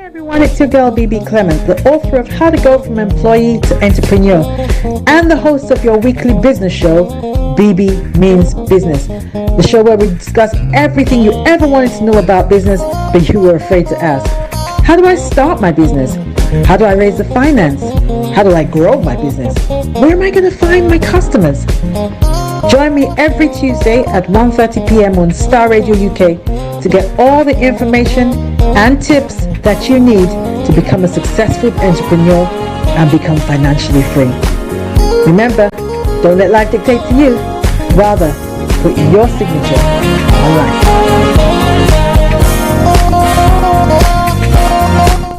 Everyone, it's your girl BB Clement, the author of How to Go From Employee to Entrepreneur and the host of your weekly business show, BB Means Business, the show where we discuss everything you ever wanted to know about business but you were afraid to ask. How do I start my business? How do I raise the finance? How do I grow my business? Where am I going to find my customers? Join me every Tuesday at 1:30 p.m. on Starr Radio UK to get all the information and tips that you need to become a successful entrepreneur and become financially free. Remember, don't let life dictate to you. Rather, put your signature on life.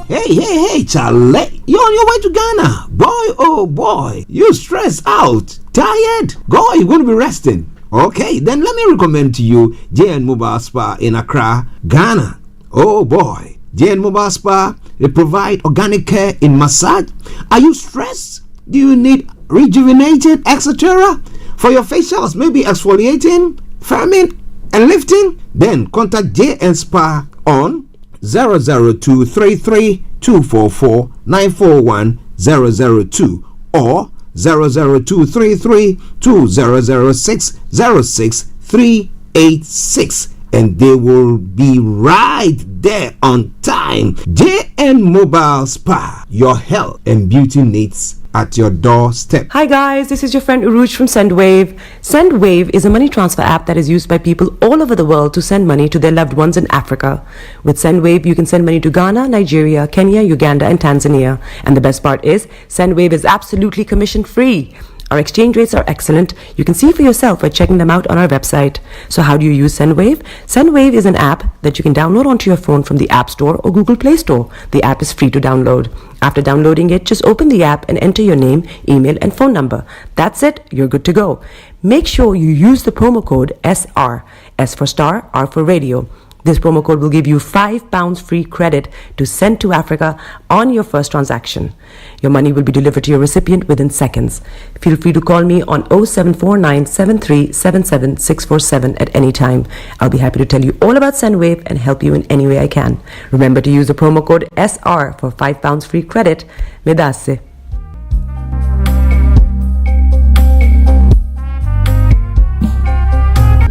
Hey, Charlie, you're on your way to Ghana. Boy, oh boy, you stressed out, tired? God, you're going to be resting. Okay, then let me recommend to you JN Mobile Spa in Accra, Ghana. Oh boy, JN Mobile Spa, they provide organic care in massage. Are you stressed? Do you need rejuvenated, etc.? For your facials, maybe exfoliating, firming, and lifting? Then contact JN Spa on 00233 244 941 002 or 00233 2006 06386, and they will be right there on time. JN Mobile Spa, your health and beauty needs at your doorstep. Hi guys, this is your friend Uruj from SendWave. SendWave is a money transfer app that is used by people all over the world to send money to their loved ones in Africa. With SendWave, you can send money to Ghana, Nigeria, Kenya, Uganda, and Tanzania. And the best part is, SendWave is absolutely commission free. Our exchange rates are excellent. You can see for yourself by checking them out on our website. So how do you use SendWave? SendWave is an app that you can download onto your phone from the App Store or Google Play Store. The app is free to download. After downloading it, just open the app and enter your name, email, and phone number. That's it. You're good to go. Make sure you use the promo code SR, S for Star, R for Radio. This promo code will give you £5 free credit to send to Africa on your first transaction. Your money will be delivered to your recipient within seconds. Feel free to call me on 0749 7377 647 at any time. I'll be happy to tell you all about SendWave and help you in any way I can. Remember to use the promo code SR for £5 free credit. Medasse.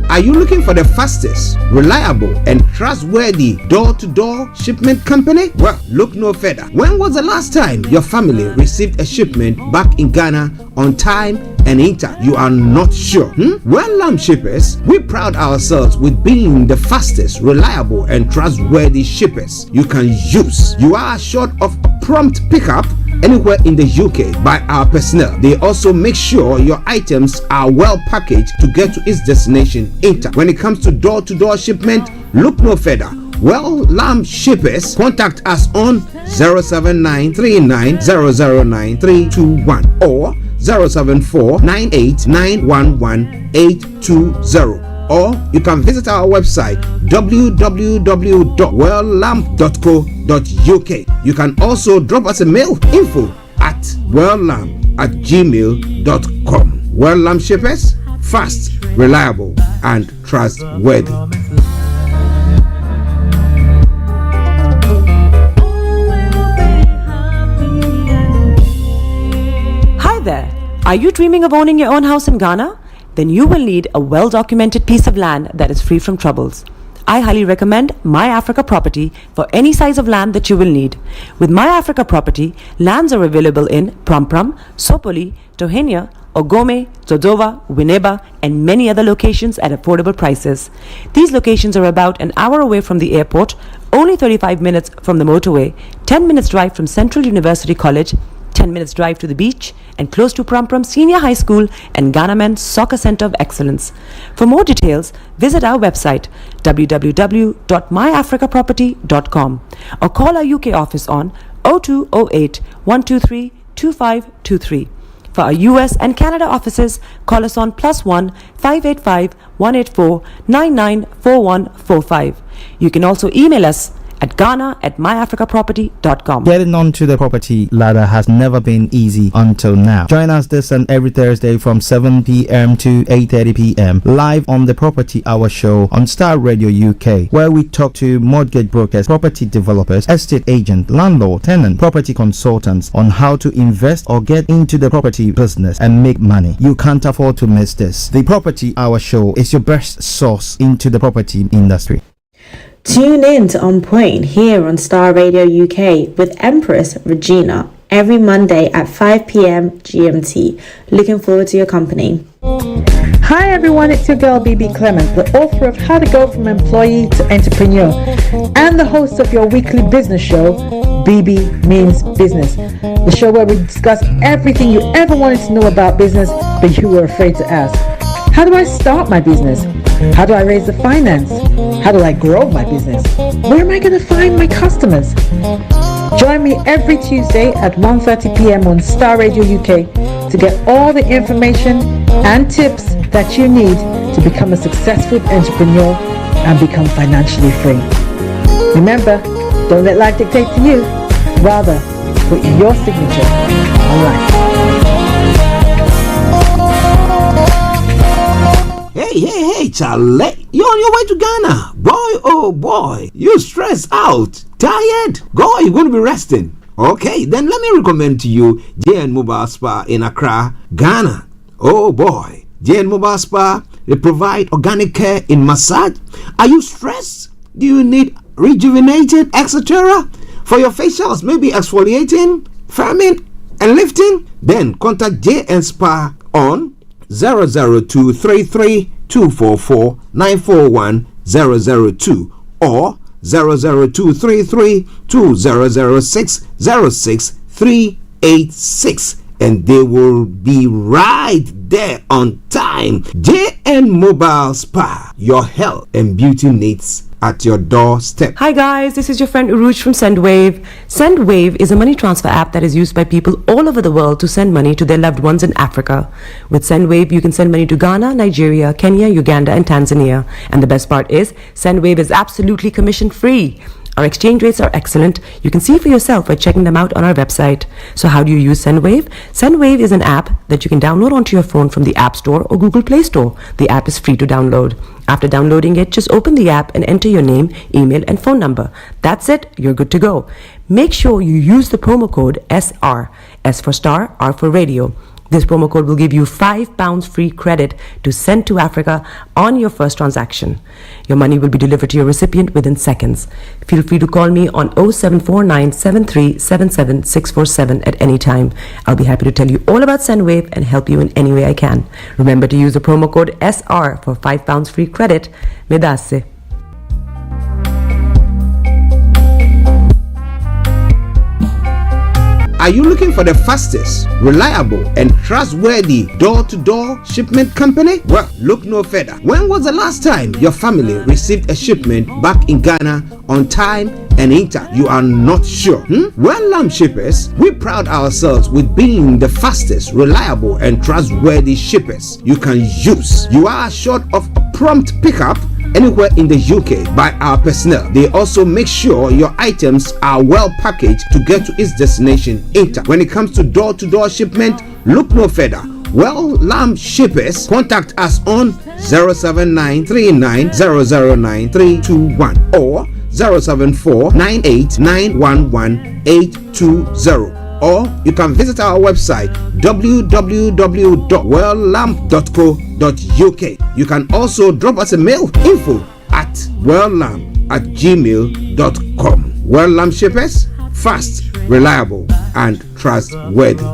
Are you looking for the fastest, reliable, and trustworthy door-to-door shipment company? Well, look no further. When was the last time your family received a shipment back in Ghana on time and in time? You are not sure? Well, Lamb Shippers, we pride ourselves with being the fastest, reliable, and trustworthy shippers you can use. You are assured of prompt pickup anywhere in the UK by our personnel. They also make sure your items are well packaged to get to its destination in time. When it comes to door-to-door shipment, look no further. Well, Lamb Shippers, contact us on 07939009321 or 07498911820. Or you can visit our website www.welllamp.co.uk. You can also drop us a mail, info@welllamp@gmail.com. Well Lamp Shippers, fast, reliable, and trustworthy. Hi there. Are you dreaming of owning your own house in Ghana? Then you will need a well-documented piece of land that is free from troubles. I highly recommend My Africa Property for any size of land that you will need. With My Africa Property, lands are available in Pram, Sopoli, Tohenia, Ogome, Dodova, Winneba, and many other locations at affordable prices. These locations are about an hour away from the airport, only 35 minutes from the motorway, 10 minutes drive from Central University College, 10 minutes drive to the beach, and close to Pram Senior High School and Ghana Men's Soccer Center of Excellence. For more details, visit our website www.myafricaproperty.com or call our UK office on 0208 123 2523. For our US and Canada offices, call us on +1 585 184 994145. You can also email us at ghana@myafricaproperty.com. Getting onto the property ladder has never been easy until now. Join us this and every Thursday from 7 p.m. to 8:30 p.m. live on the Property Hour Show on Starr Radio UK, where we talk to mortgage brokers, property developers, estate agents, landlord, tenant, property consultants on how to invest or get into the property business and make money. You can't afford to miss this. The Property Hour Show is your best source into the property industry. Tune in to On Point here on Starr Radio UK with Empress Regina every Monday at 5 p.m. GMT. Looking forward to your company. Hi everyone, it's your girl BB Clement, the author of How to Go from Employee to Entrepreneur and the host of your weekly business show, BB Means Business, the show where we discuss everything you ever wanted to know about business but you were afraid to ask. How do I start my business? How do I raise the finance? How do I grow my business? Where am I going to find my customers? Join me every Tuesday at 1:30 p.m. on Starr Radio UK to get all the information and tips that you need to become a successful entrepreneur and become financially free. Remember, don't let life dictate to you. Rather, put your signature on life. Hey, Charlie, you're on your way to Ghana. Boy, oh boy, you stressed out, tired. Go, you're going to be resting. Okay, then let me recommend to you JN Mobile Spa in Accra, Ghana. Oh boy, JN Mobile Spa, they provide organic care in massage. Are you stressed? Do you need rejuvenated, etc.? For your facials, maybe exfoliating, firming, and lifting? Then contact JN Spa on 00233 244 941 002 or 00233 2006 06386, and they will be right there on time. JN Mobile Spa, your health and beauty needs at your doorstep. Hi guys, this is your friend Uruj from SendWave. SendWave is a money transfer app that is used by people all over the world to send money to their loved ones in Africa. With SendWave, you can send money to Ghana, Nigeria, Kenya, Uganda, and Tanzania. And the best part is, SendWave is absolutely commission free. Our exchange rates are excellent. You can see for yourself by checking them out on our website. So how do you use SendWave? SendWave is an app that you can download onto your phone from the App Store or Google Play Store. The app is free to download. After downloading it, just open the app and enter your name, email, and phone number. That's it. You're good to go. Make sure you use the promo code SR, S for Star, R for Radio. This promo code will give you £5 free credit to send to Africa on your first transaction. Your money will be delivered to your recipient within seconds. Feel free to call me on 0749 7377 647 at any time. I'll be happy to tell you all about SendWave and help you in any way I can. Remember to use the promo code SR for £5 free credit. Medasse. Are you looking for the fastest, reliable, and trustworthy door-to-door shipment company? Well, look no further. When was the last time your family received a shipment back in Ghana on time and in time? You are not sure? Well, Lamb Shippers, we pride ourselves with being the fastest, reliable, and trustworthy shippers you can use. You are assured of a prompt pickup anywhere in the UK by our personnel. They also make sure your items are well packaged to get to its destination in time. When it comes to door-to-door shipment, look no further. Well, Lamb Shippers, contact us on 07939009321 or 07498911820. Or you can visit our website www.welllamp.co.uk. You can also drop us a mail, info@welllamp@gmail.com. Well Lamp Shippers, fast, reliable, and trustworthy.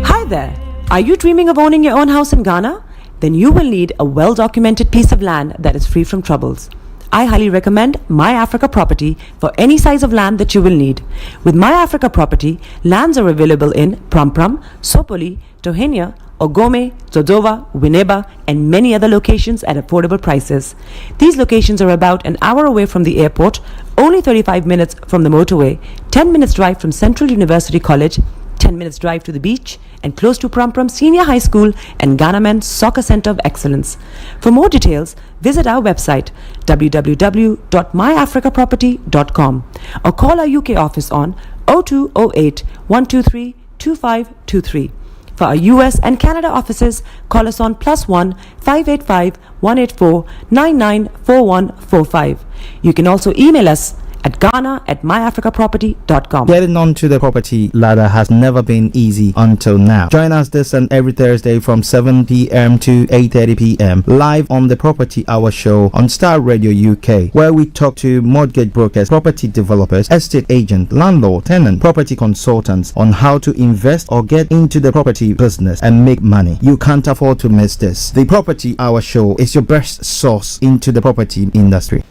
Hi there. Are you dreaming of owning your own house in Ghana? Then you will need a well-documented piece of land that is free from troubles. I highly recommend My Africa Property for any size of land that you will need. With My Africa Property, lands are available in Pram, Sopoli, Tohenia, Ogome, Dodova, Winneba, and many other locations at affordable prices. These locations are about an hour away from the airport, only 35 minutes from the motorway, 10 minutes drive from Central University College, 10 10 minutes drive to the beach, and close to Prum Prum Senior High School and Ghana Men's Soccer Center of Excellence. For more details, visit our website www.myafricaproperty.com or call our UK office on 0208 123 2523. For our US and Canada offices, call us on +1 585 184 994145. You can also email us at ghana@myafricaproperty.com. Getting onto the property ladder has never been easy until now. Join us this and every Thursday from 7 p.m. to 8:30 p.m. live on the Property Hour show on Starr Radio UK, where we talk to mortgage brokers, property developers, estate agents, landlord, tenant, property consultants on how to invest or get into the property business and make money. You can't afford to miss this. The Property Hour show is your best source into the property industry.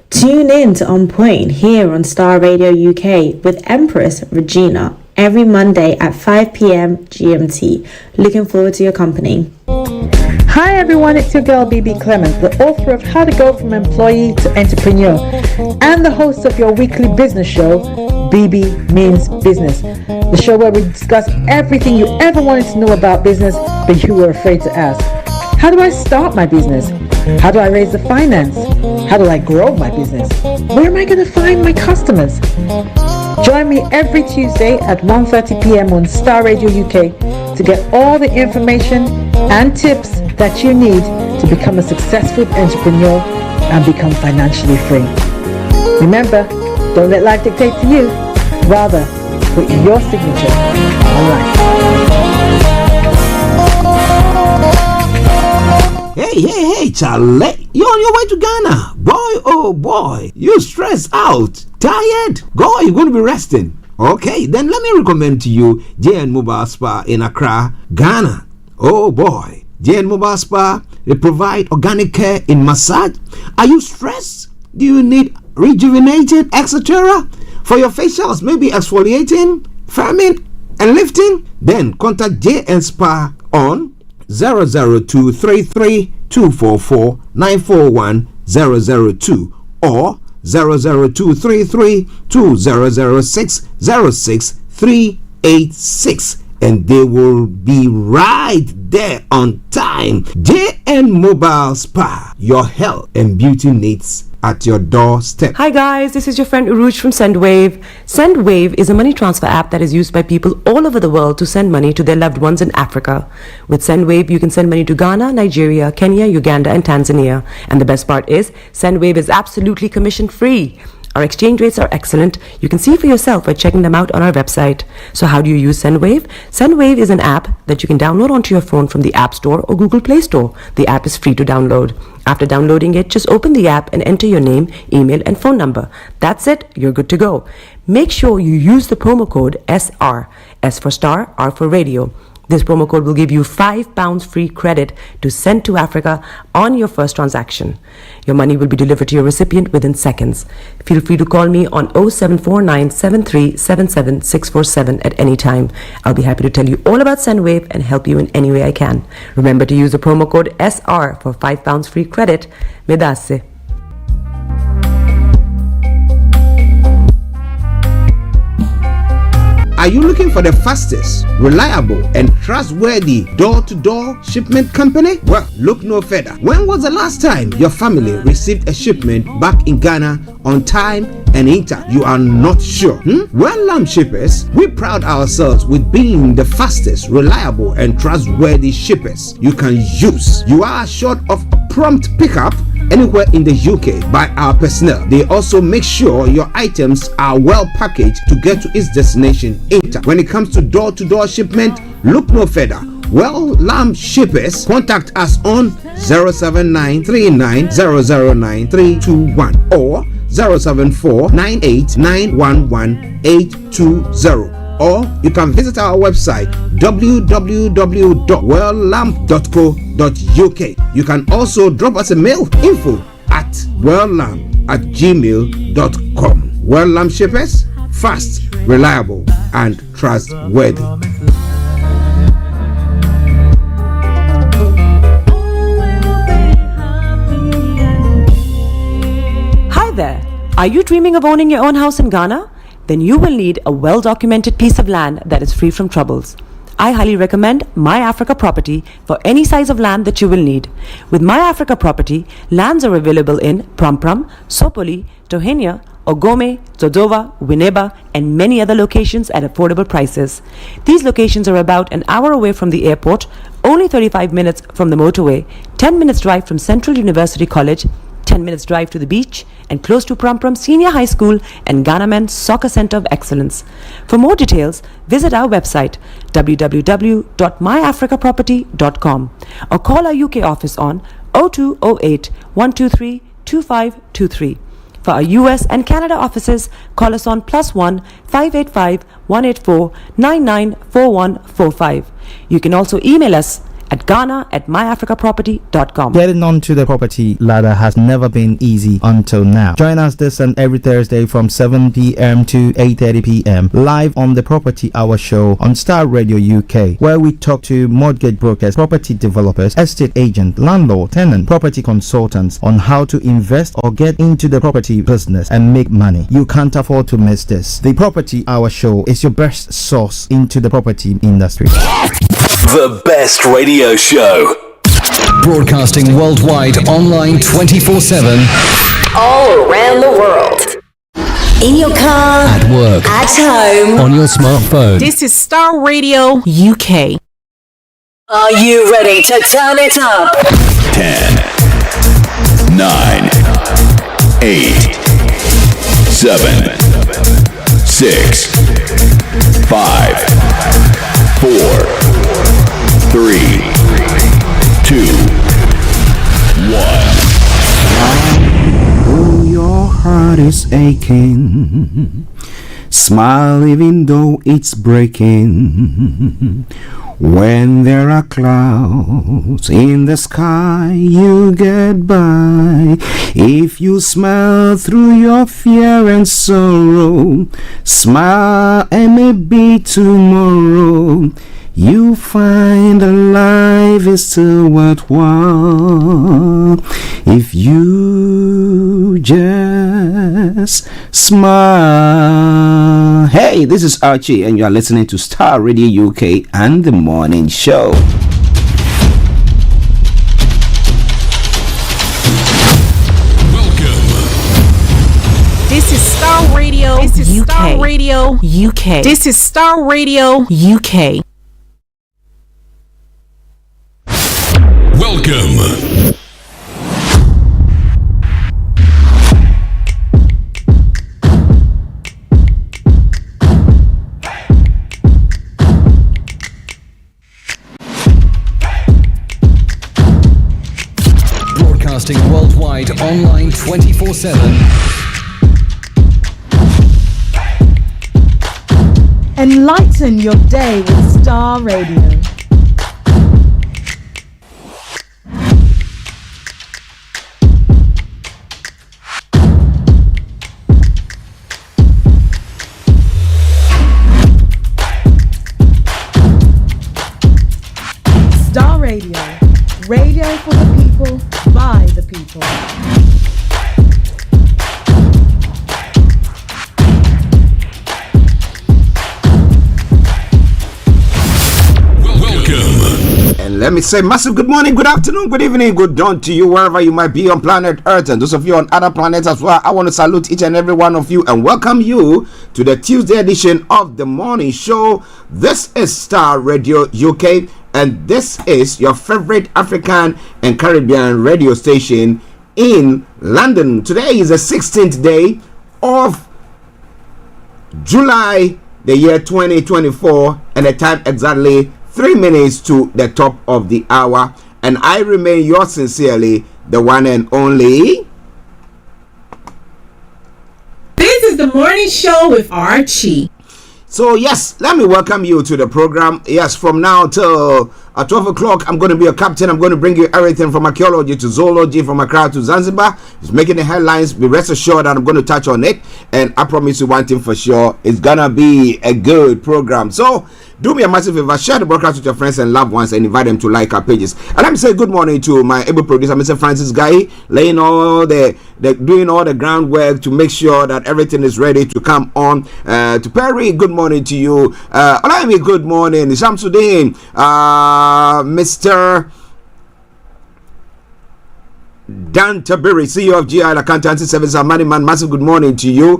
Tune in to On Point here on Starr Radio UK with Empress Regina every Monday at 5 p.m. GMT. Looking forward to your company. Hi everyone, it's your girl BB Clement, the author of How to Go from Employee to Entrepreneur and the host of your weekly business show, BB Means Business. The show where we discuss everything you ever wanted to know about business but you were afraid to ask. How do I start my business? How do I raise the finance? How do I grow my business? Where am I going to find my customers? Join me every Tuesday at 1:30 p.m. on Starr Radio UK to get all the information and tips that you need to become a successful entrepreneur and become financially free. Remember, don't let life dictate to you. Rather, put your signature on life. Hey, Charlie, you're on your way to Ghana. Boy, oh boy, you stressed out, tired? Go, you're going to be resting. Okay, then let me recommend to you JN Mobile Spa in Accra, Ghana. Oh boy, JN Mobile Spa, they provide organic care in massage. Are you stressed? Do you need rejuvenated, etc.? For your facials, maybe exfoliating, firming, and lifting? Then contact JN Spa on 00233 244 941 002 or 00233 2006 06386, and they will be right there on time. JN Mobile Spa, your health and beauty needs at your doorstep. Hi guys, this is your friend Uruj from SendWave. SendWave is a money transfer app that is used by people all over the world to send money to their loved ones in Africa. With SendWave, you can send money to Ghana, Nigeria, Kenya, Uganda, and Tanzania. And the best part is, SendWave is absolutely commission free. Our exchange rates are excellent. You can see for yourself by checking them out on our website. So how do you use SendWave? SendWave is an app that you can download onto your phone from the App Store or Google Play Store. The app is free to download. After downloading it, just open the app and enter your name, email, and phone number. That's it. You're good to go. Make sure you use the promo code SR. S for Star, R for Radio. This promo code will give you £5 free credit to send to Africa on your first transaction. Your money will be delivered to your recipient within seconds. Feel free to call me on 0749 7377 647 at any time. I'll be happy to tell you all about SendWave and help you in any way I can. Remember to use the promo code SR for £5 free credit. Medasse. Are you looking for the fastest, reliable, and trustworthy door-to-door shipment company? Well, look no further. When was the last time your family received a shipment back in Ghana on time and in time? You are not sure? Well, Lamb Shippers, we pride ourselves with being the fastest, reliable, and trustworthy shippers you can use. You are assured of prompt pickup anywhere in the UK by our personnel. They also make sure your items are well packaged to get to its destination in time. When it comes to door-to-door shipment, look no further. Well, Lamb Shippers, contact us on 07939009321 or 07498911820. Or you can visit our website www.welllamp.co.uk. You can also drop us a mail, info@welllamp@gmail.com. Well Lamp Shippers, fast, reliable, and trustworthy. Hi there. Are you dreaming of owning your own house in Ghana? then you will need a well-documented piece of land that is free from troubles. I highly recommend My Africa Property for any size of land that you will need. With My Africa Property, lands are available in Pram, Sopoli, Tohenia, Ogome, Dodova, Winneba, and many other locations at affordable prices. These locations are about an hour away from the airport, only 35 minutes from the motorway, 10 minutes drive from Central University College, 10 minutes drive to the beach, and close to Pram Senior High School and Ghana Men's Soccer Center of Excellence. For more details, visit our website www.myafricaproperty.com or call our UK office on 0208 123 2523. For our US and Canada offices, call us on +1 585 184 994145. You can also email us at ghana@myafricaproperty.com. Getting onto the property ladder has never been easy until now. Join us this and every Thursday from 7 p.m. to 8:30 p.m. live on the Property Hour Show on Starr Radio UK, where we talk to mortgage brokers, property developers, estate agents, landlord, tenant, property consultants on how to invest or get into the property business and make money. You can't afford to miss this. The Property Hour Show is your best source into the property industry. The best radio show. Broadcasting worldwide, online 24/7. All around the world. In your car. At work. At home. On your smartphone. This is Starr Radio UK. Are you ready to turn it up? 10, 9, 8, 7, 6, 5, 4, 3, 2, 1. Oh, your heart is aching. Smile even though it's breaking. When there are clouds in the sky, you get by. If you smile through your fear and sorrow, smile and maybe tomorrow you find that life is still worthwhile if you just smile. Hey, this is Archie and you are listening to Starr Radio UK and The Morning Show. This is Starr Radio. This is UK. Starr Radio UK. This is Starr Radio UK. Welcome. Broadcasting worldwide, online 24/7. Enlighten your day with Starr Radio. Starr Radio. Radio for the people, by the people. And let me say massive good morning, good afternoon, good evening, good dawn to you wherever you might be on planet Earth, and those of you on other planets as well. I want to salute each and every one of you and welcome you to the Tuesday edition of the morning show. This is Starr Radio UK, and this is your favorite African and Caribbean radio station in London. Today is the 16th day of July, the year 2024, and the time exactly 3 minutes to the top of the hour, and I remain yours sincerely, the one and only. This is the morning show with Archie. So yes, let me welcome you to the program. Yes, from now till 12 o'clock, I'm going to be a captain. I'm going to bring you everything from archaeology to zoology, from Accra to Zanzibar. It's making the headlines. Be rest assured that I'm going to touch on it. And I promise you one thing for sure, it's going to be a good program. So do me a massive favor, share the broadcast with your friends and loved ones and invite them to like our pages. And let me say good morning to my able producer, Mr. Francis Guy, laying all doing all the groundwork to make sure that everything is ready to come on. To Perry, good morning to you. Olaimi, good morning. Shamsuddin, Mr. Dan Tabiri, CEO of GI Accountancy Services, Money Man, massive good morning to you.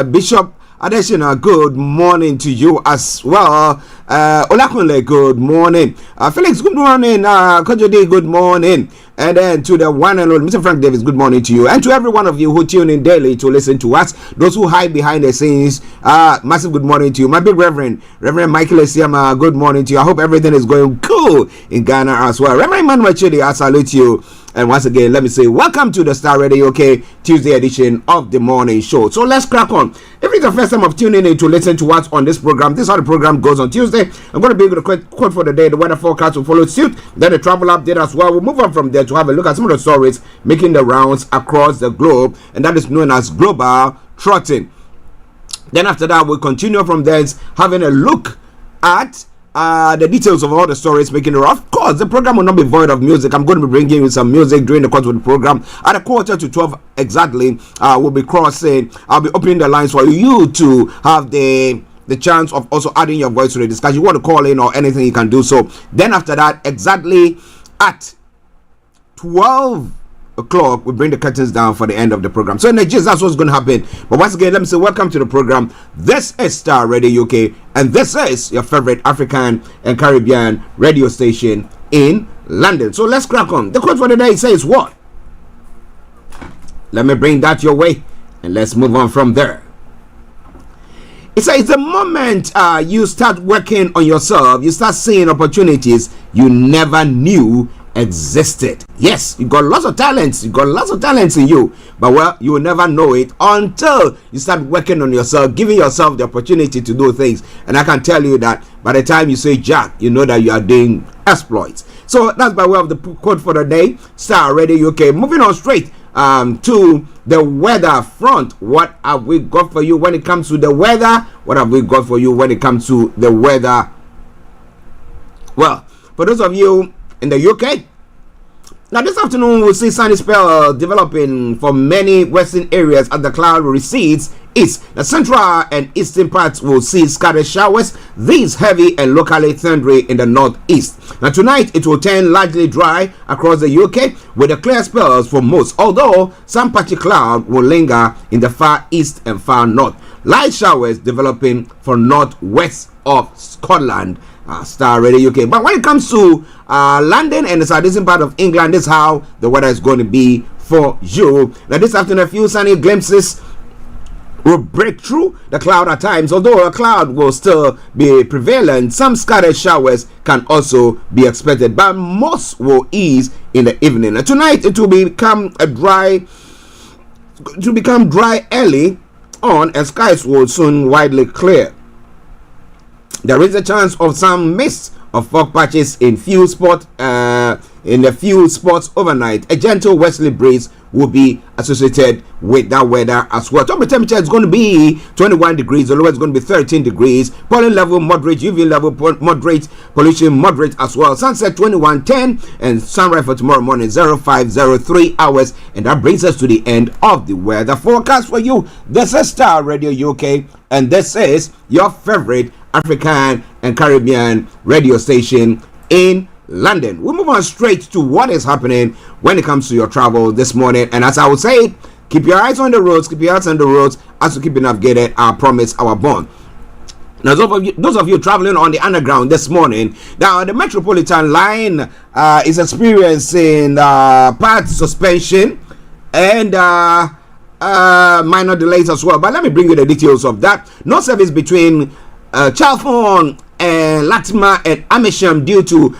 Bishop Adesina, good morning to you as well. Olakunle, good morning. Felix, good morning. Kojode, good morning. And then to the one and only Mr. Frank Davis, good morning to you. And to every one of you who tune in daily to listen to us, those who hide behind the scenes, massive good morning to you. My big Reverend Michael Esiama, good morning to you. I hope everything is going cool in Ghana as well. Reverend Emmanuel Chidi, I salute you. And once again, let me say welcome to the Star Radio UK Tuesday edition of the morning show. So let's crack on. If it's the first time of tuning in to listen to us on this program, this is how the program goes on Tuesday. I'm going to be able to quote for the day. The weather forecast will follow suit. Then the travel update as well. We'll move on from there to have a look at some of the stories making the rounds across the globe. And that is known as global trotting. Then after that, we'll continue from there having a look at the details of all the stories making it. Of course, the program will not be void of music. I'm going to be bringing you some music during the course of the program. At 11:45 exactly, we'll be crossing. I'll be opening the lines for you to have the chance of also adding your voice to the discussion. You want to call in or anything, you can do so. Then after that, exactly at 12 o'clock, we bring the curtains down for the end of the program. So in the gist, that's what's going to happen. But once again, let me say welcome to the program. This is Star Radio UK, and this is your favorite African and Caribbean radio station in London. So let's crack on. The quote for the day says what? Let me bring that your way, and let's move on from there. It says the moment you start working on yourself, you start seeing opportunities you never knew existed. Yes, you got lots of talents. You got lots of talents in you, but well, you will never know it until you start working on yourself, giving yourself the opportunity to do things. And I can tell you that by the time you say Jack, you know that you are doing exploits. So that's by way of the quote for the day. Star Radio UK. Moving on straight to the weather front. What have we got for you when it comes to the weather? What have we got for you when it comes to the weather? Well, for those of you in the UK, now this afternoon we'll see sunny spell developing for many western areas as the cloud recedes east. The central and eastern parts will see scattered showers, these heavy and locally thundery in the northeast. Now tonight it will turn largely dry across the UK with the clear spells for most, although some patchy cloud will linger in the far east and far north. Light showers developing for northwest of Scotland. Star Radio UK. But when it comes to London and the southeastern part of England, this is how the weather is going to be for you. Now this afternoon, a few sunny glimpses will break through the cloud at times. Although a cloud will still be prevalent, some scattered showers can also be expected, but most will ease in the evening. And tonight it will become dry early on, and skies will soon widely clear. There is a chance of some mist of fog patches in a few spots overnight. A gentle westerly breeze will be associated with that weather as well. Top temperature is going to be 21 degrees. The lowest is going to be 13 degrees. Pollen level moderate, UV level moderate, pollution moderate as well. Sunset 21:10 and sunrise for tomorrow morning 05:03 hours. And that brings us to the end of the weather forecast for you. This is Star Radio UK, and this is your favorite African and Caribbean radio station in London. We move on straight to what is happening when it comes to your travel this morning. And as I would say, keep your eyes on the roads, as you keep navigated our promise, our bond. Now, those of you traveling on the underground this morning, now the Metropolitan line is experiencing part suspension and minor delays as well. But let me bring you the details of that. No service between Chalfont and Latimer and Amersham due to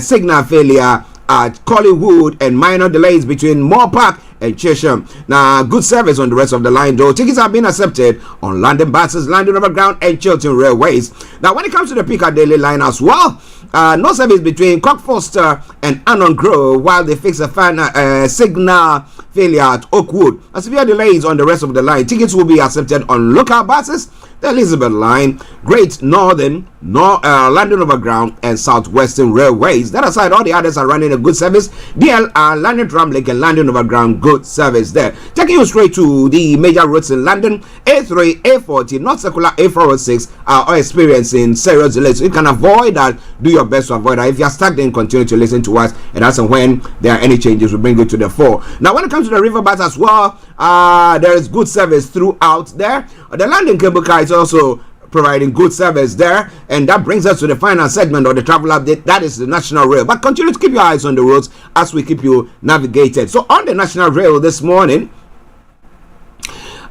signal failure at Collywood, and minor delays between Moore Park and Cheshire. Now, good service on the rest of the line, though. Tickets have been accepted on London buses, London Overground, and Chiltern Railways. Now, when it comes to the Piccadilly line as well, no service between Cockfoster and Annon Grove while they fix a signal failure at Oakwood. A severe delays on the rest of the line. Tickets will be accepted on local buses, the Elizabeth Line, Great Northern, London Overground, and Southwestern Railways. That aside, all the others are running a good service. DLR, London Tramlink, and London Overground, good service there. Taking you straight to the major roads in London, A3, A40, North Circular, A406 are all experiencing serious delays. So you can avoid that. Do your best to avoid that. If you are stuck, then continue to listen to us. And as and when there are any changes, we'll bring you to the fore. Now, when it comes to the river bus as well, there is good service throughout there. The London Cable Car is also providing good service there, and that brings us to the final segment of the travel update. That is the National Rail. But continue to keep your eyes on the roads as we keep you navigated. So on the National Rail this morning,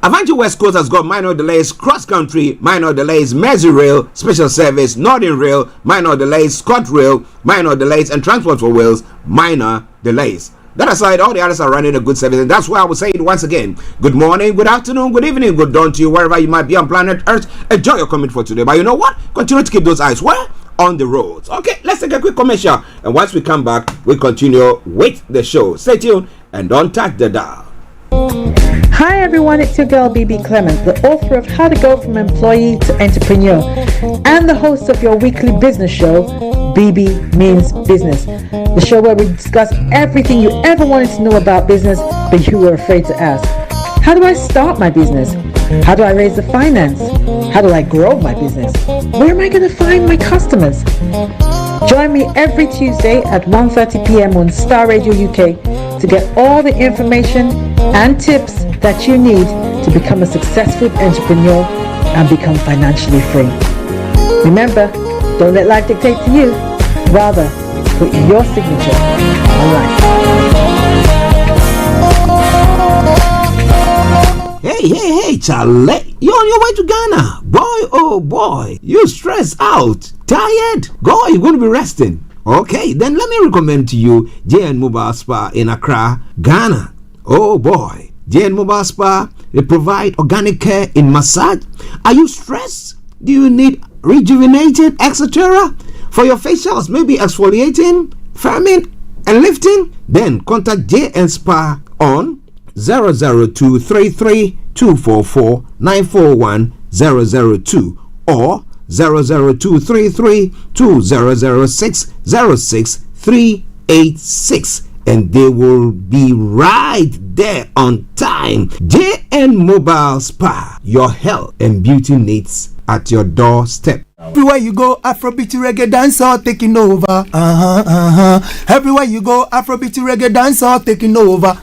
Avanti West Coast has got minor delays, Cross Country minor delays, Mersey Rail Special Service, Northern Rail minor delays, Scott Rail minor delays, and Transport for Wales minor delays. That aside, all the others are running a good service, and that's why I will say it once again. Good morning, good afternoon, good evening, good dawn to you, wherever you might be on planet Earth. Enjoy your commute for today. But you know what? Continue to keep those eyes where? On the roads. Okay, let's take a quick commercial, and once we come back, we continue with the show. Stay tuned and don't touch the dial. Hi everyone, it's your girl BB Clement, the author of How to Go From Employee to Entrepreneur and the host of your weekly business show, BB Means Business. The show where we discuss everything you ever wanted to know about business but you were afraid to ask. How do I start my business? How do I raise the finance? How do I grow my business? Where am I going to find my customers? Join me every Tuesday at 1:30 p.m. on Starr Radio UK to get all the information and tips that you need to become a successful entrepreneur and become financially free. Remember, don't let life dictate to you. Rather, put your signature on life. Hey, Charlie, you're on your way to Ghana. Boy, oh boy, you stressed out, tired? Go, you're going to be resting. Okay, then let me recommend to you JN Mobile Spa in Accra, Ghana. Oh boy, JN Mobile Spa, they provide organic care in massage. Are you stressed? Do you need rejuvenated, etc.? For your facials, maybe exfoliating, firming, and lifting? Then contact JN Spa on 00233244941 or 00233200606 and they will be right there on time. JN Mobile Spa, your health and beauty needs at your doorstep. Everywhere you go, Afrobeat reggae dancehall taking over. Everywhere you go, Afrobeat reggae dancehall taking over.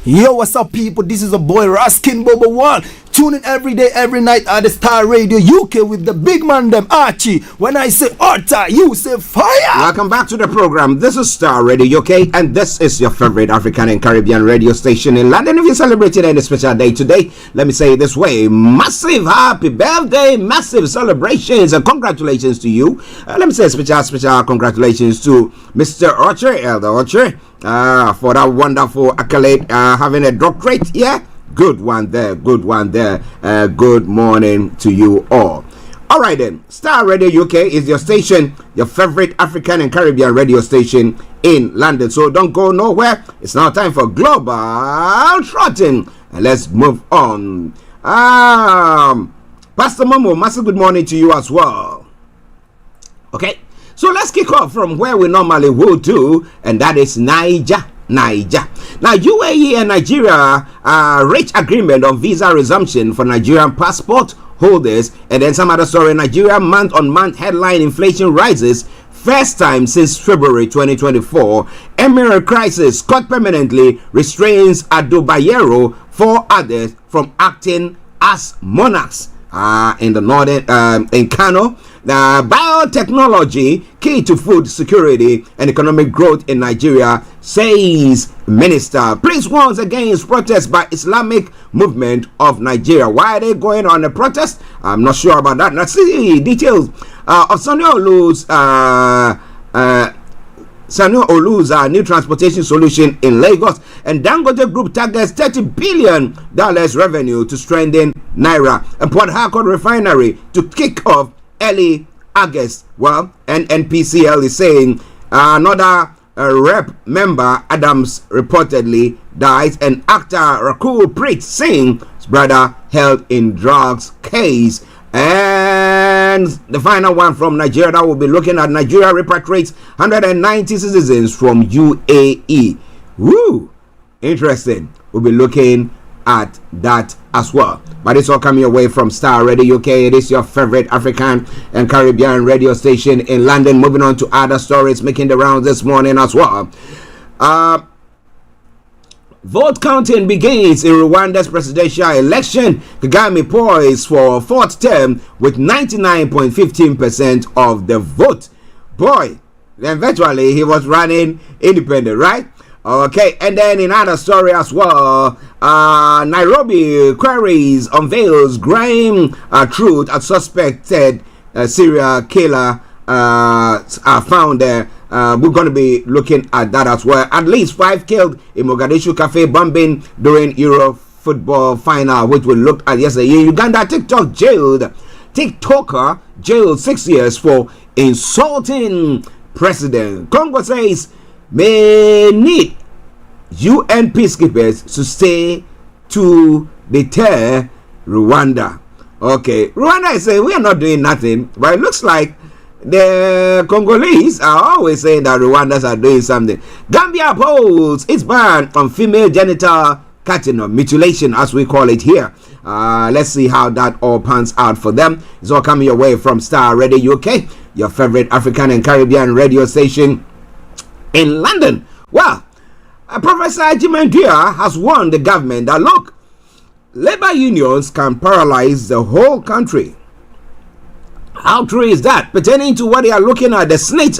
Yo, what's up, people? This is a boy Raskin Bobo One. Tune in every day, every night at the Starr Radio UK with the big man them Archie. When I say Orta, you say fire. Welcome back to the program. This is Starr Radio UK, and this is your favorite African and Caribbean radio station in London. If you celebrated any special day today, let me say it this way: massive happy birthday, massive celebrations, and congratulations to you. Let me say special congratulations to Mr. Archie, Elder Archie, for that wonderful accolade, having a doctorate. Yeah. Good one there. Good morning to you all. All right then, Starr Radio UK is your station, your favorite African and Caribbean radio station in London. So don't go nowhere. It's now time for Global Trotting. And let's move on. Pastor Momo, massive good morning to you as well. Okay, so let's kick off from where we normally will do, and that is Niger. Now, UAE and Nigeria reached agreement on visa resumption for Nigerian passport holders, and then some other story. Nigeria month-on-month headline inflation rises, first time since February 2024. Emirate crisis, court permanently restrains Adobayero, 4 others from acting as monarchs. In the northern, in Kano, biotechnology key to food security and economic growth in Nigeria, says minister. Please warns against protests by Islamic movement of Nigeria. Why are they going on a protest? I'm not sure about that. Let's see details of Sonny Olu's Sanu Oluza new transportation solution in Lagos, and Dangote Group targets $30 billion revenue to strengthen Naira, and Port Harcourt Refinery to kick off early August. Well, NPCL is saying another rep member Adams reportedly dies, and actor Rakul Preet Singh's brother held in drugs case. And the final one from Nigeria that we'll be looking at: Nigeria repatriates 190 citizens from UAE. Woo! Interesting. We'll be looking at that as well. But it's all coming away from Starr Radio UK. It is your favorite African and Caribbean radio station in London. Moving on to other stories making the rounds this morning as well. Vote counting begins in Rwanda's presidential election. Kagame poised for fourth term with 99.15% of the vote. Boy, eventually he was running independent, right? Okay, and then in other story as well, Nairobi queries unveils grim truth as suspected serial killer are found there. We're going to be looking at that as well. At least 5 killed in Mogadishu cafe bombing during Euro football final, which we looked at yesterday. In Uganda, TikToker jailed 6 years for insulting president. Congo says may need UN peacekeepers to stay to deter Rwanda. Okay, Rwanda is saying we are not doing nothing, but it looks like the Congolese are always saying that Rwandans are doing something. Gambia upholds its ban on female genital cutting or mutilation, as we call it here. Let's see how that all pans out for them. It's all coming your way from Starr Radio UK, your favorite African and Caribbean radio station in London. Well, Professor Jimendia has warned the government that, look, labor unions can paralyze the whole country. How true is that? Pertaining to what they are looking at, the snitch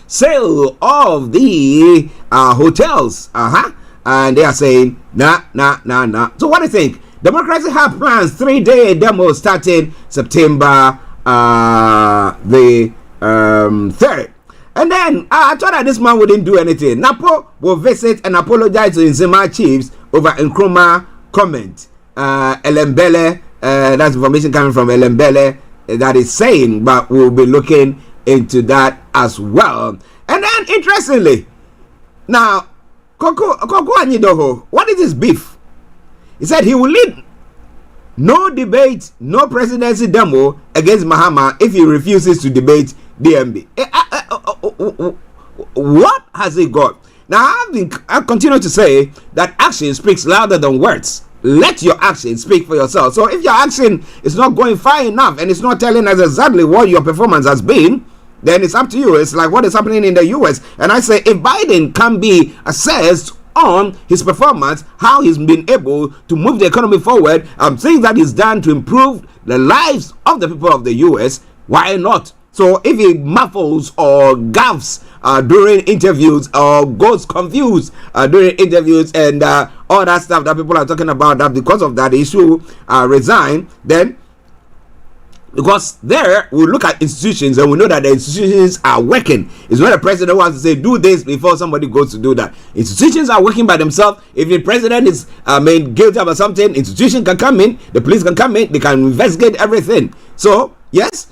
sale of the hotels. And they are saying, nah. So what do you think? Democracy have plans 3-day demo starting September the 3rd. And then I thought that this man wouldn't do anything. Napo will visit and apologize to Nzema chiefs over Nkrumah comment. Elembele, that's information coming from Elembele that is saying, but we'll be looking into that as well. And then interestingly, now Koko Anyidoho, what is this beef? He said he will lead no debate, no presidency demo against Mahama if he refuses to debate DMB. What has he got? Now I continue to say that action speaks louder than words. Let your action speak for yourself. So if your action is not going far enough and it's not telling us exactly what your performance has been, then it's up to you. It's like what is happening in the US. And I say if Biden can be assessed on his performance, how he's been able to move the economy forward, things that he's done to improve the lives of the people of the US, why not? So if he muffles or gaffes during interviews or goes confused during interviews and all that stuff that people are talking about, that because of that issue resign, then because there we look at institutions and we know that the institutions are working. It's not a president who has to say do this before somebody goes to do that. Institutions are working by themselves. If the president is made guilty about something, institution can come in, the police can come in, they can investigate everything. So yes.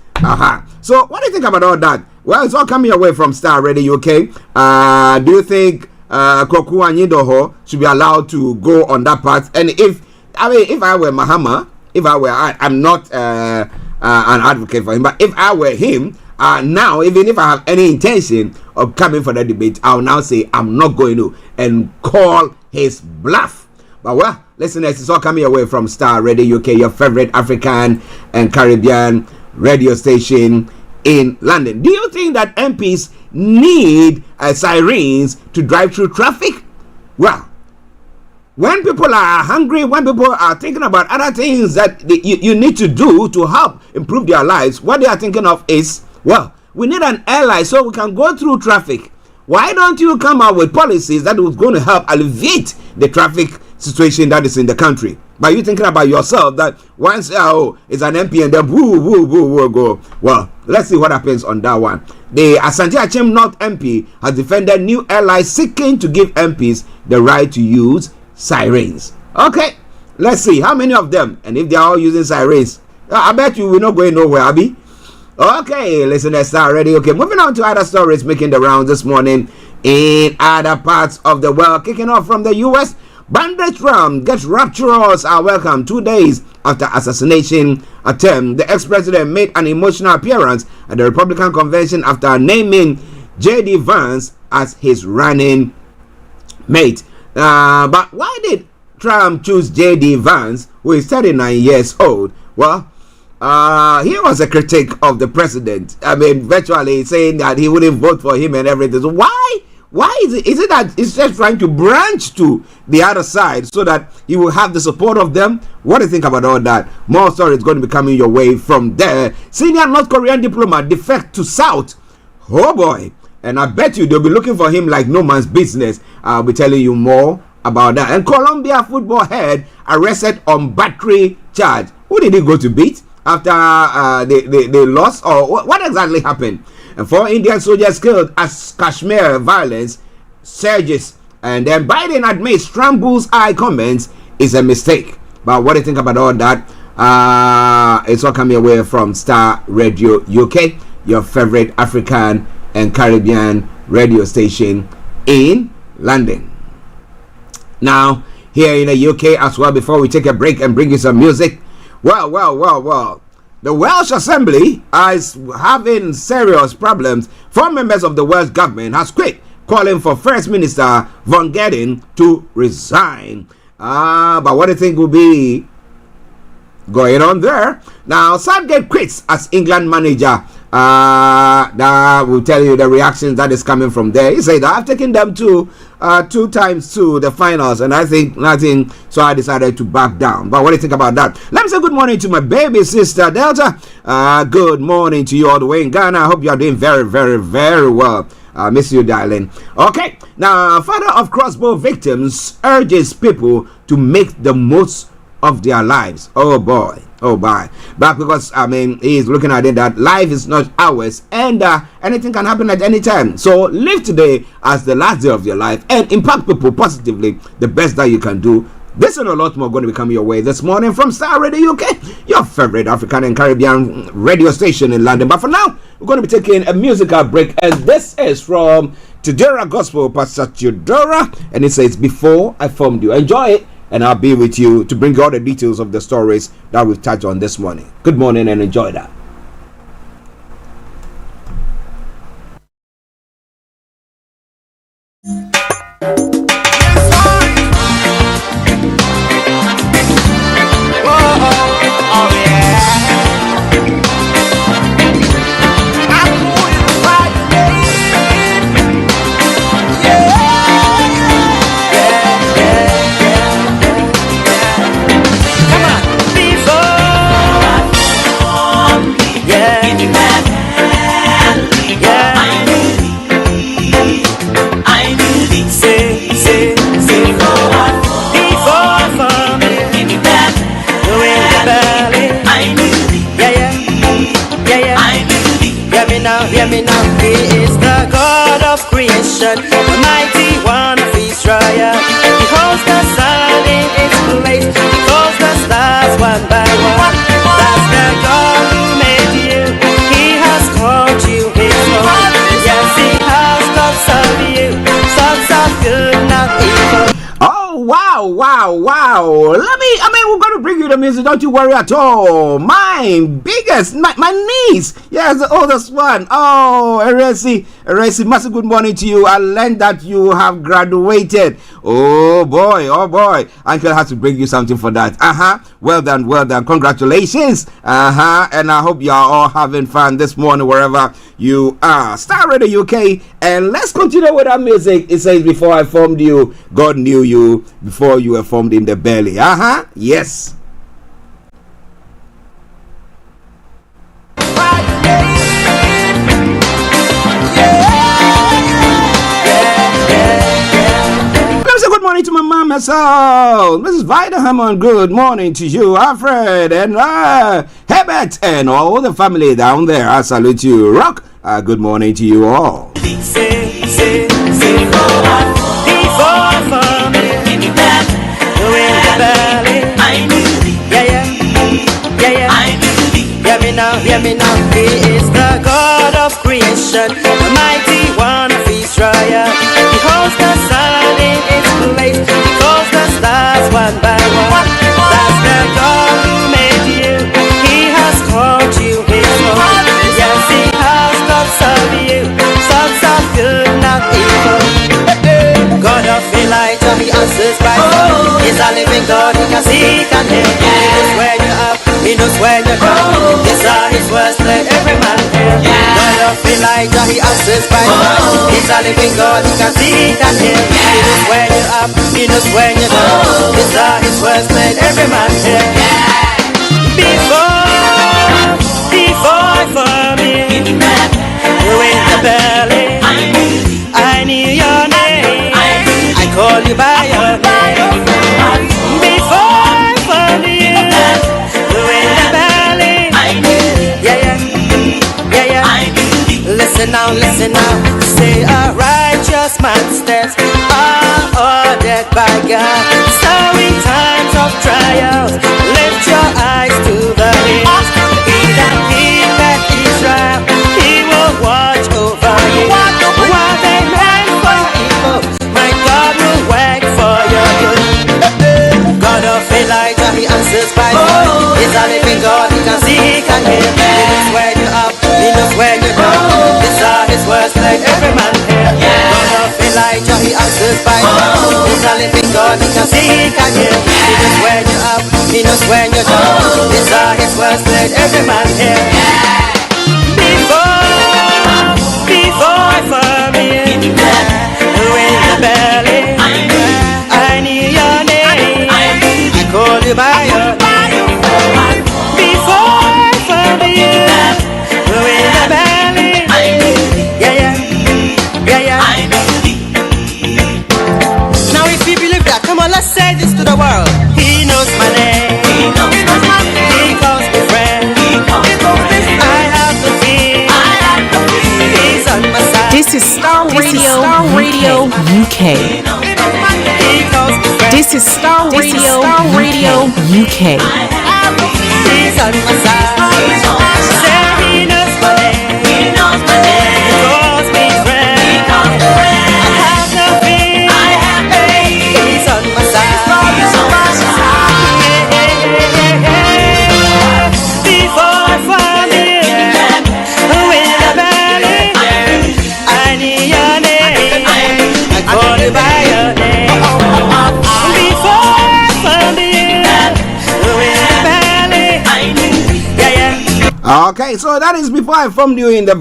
So what do you think about all that? Well, it's all coming away from Starr Radio UK. Do you think Koku Anyidoho should be allowed to go on that path? And if I were Mahama, I'm not an advocate for him, but if I were him, now even if I have any intention of coming for the debate, I'll now say I'm not going to and call his bluff. But well, listeners, it's all coming away from Starr Radio UK, your favorite African and Caribbean radio station in London. Do you think that MPs need sirens to drive through traffic? Well, when people are hungry, when people are thinking about other things that you need to do to help improve their lives, what they are thinking of is, well, we need an airline so we can go through traffic. Why don't you come out with policies that was going to help alleviate the traffic situation that is in the country? But you thinking about yourself that once it's an MP and then woo go. Well, let's see what happens on that one. The Asante Achem North MP has defended new allies seeking to give MPs the right to use sirens. Okay, let's see how many of them, and if they are all using sirens, I bet you we're not going nowhere, Abby. Okay, listen, let's start already. Okay, moving on to other stories making the rounds this morning in other parts of the world. Kicking off from the U.S., Bandit Trump gets rapturous are welcome 2 days after assassination attempt. The ex-president made an emotional appearance at the Republican convention after naming J.D. Vance as his running mate. But why did Trump choose J.D. Vance, who is 39 years old? Well, he was a critic of the president. I mean, virtually saying that he wouldn't vote for him and everything. So why is it? Is it that he's just trying to branch to the other side so that he will have the support of them? What do you think about all that? More stories going to be coming your way from there. Senior North Korean diplomat defect to South. Oh boy. And I bet you they'll be looking for him like no man's business. I'll be telling you more about that. And Colombia football head arrested on battery charge. Who did he go to beat after they lost? Or what exactly happened? And 4 Indian soldiers killed as Kashmir violence surges. And then Biden admits Trump bullseye comments is a mistake. But what do you think about all that? It's all coming away from Starr Radio UK, your favorite African and Caribbean radio station in London. Now, here in the UK as well, before we take a break and bring you some music. Well. The Welsh Assembly is having serious problems. 4 members of the Welsh government has quit, calling for First Minister Von Gedding to resign. But what do you think will be going on there? Now, Southgate quits as England manager. That will tell you the reactions that is coming from there. He said, I've taken them to 2 times to the finals, and I think nothing, so I decided to back down. But what do you think about that? Let me say good morning to my baby sister Delta. Good morning to you all the way in Ghana. I hope you are doing very, very, very well. I miss you, darling. Okay, now father of crossbow victims urges people to make the most of their lives. Oh boy. Oh bye. But because he is looking at it that life is not ours and anything can happen at any time. So live today as the last day of your life and impact people positively, the best that you can do. This and a lot more going to be coming your way this morning from Starr Radio UK, your favorite African and Caribbean radio station in London. But for now, we're going to be taking a musical break, and this is from Tidora Gospel, Pastor Tidora, and it says, Before I Formed You. Enjoy it. And I'll be with you to bring you all the details of the stories that we've touched on this morning. Good morning and enjoy that. Hear me now, He is the God of creation, the mighty one of Israel. He holds the sun in its place, He calls the stars one by one. That's the God who made you, He has called you His own. Yes, He has lots of you, sons of good, not evil. Oh, wow. We're going to bring you the music. Don't you worry at all. My niece. Yes, the oldest one. Oh, Eresi, massive good morning to you. I learned that you have graduated. Oh, boy. Uncle has to bring you something for that. Well done. Congratulations. And I hope you are all having fun this morning, wherever you are. Starr Radio UK. And let's continue with our music. It says, Before I formed you, God knew you before you were formed in the belly. Yes. to my mom herself, Mrs. Vida Hammond. Good morning to you, Alfred and Herbert and all the family down there. I salute you. Rock, good morning to you all. Hear me now, He is the God of creation, the mighty one of Israel. He holds the sun in its place, He calls the stars one by one. That's the God who made you, He has called you His own. Yes, He has lots of you, sons of good, not evil. God of Elijah, He answers by fire. He's a living God, He can see, He can hear. He knows where you're up, He knows where you're going. These are His words, let every man hear. God of Elijah, He answers by fire. He's a living God, He can see, He can hear. He knows where you're up, He knows where you're going. These are His words, let every man hear. Before I formed you in the belly, I knew your name. I call you by your name. Before I formed you in the belly, listen now, say a righteous man's steps are ordered by God. So in times of trials, lift your eyes to the hills. He that keepeth Israel, He will watch over you. What they meant for evil, my God will work for your good. God of Elijah, He answers by fire. He's a living God, He can see, He can hear. He knows where you're up, He knows where you're down. These are His words, let every man hear. God of Elijah, He answers by fire. He's a living God, He can see, He can hear. He knows where you're up, He knows where you're down. These are His words, let every man hear. Before I formed you in the belly, I knew your name. I called you by your name. Before I formed you in the belly, Now if you believe that, come on, let's say this to the world. He knows my name. He calls me friend. I have the peace. He's on my side. This is Starr Radio UK. He calls me friend. This is Starr Radio UK. He's on my side. Say he knows my name. He calls me friend. I have no fear. He's on my side. Before I found you in the valley, I knew your name. I called you by your name. Before I found you in the valley, Okay, so that is before I formed you in the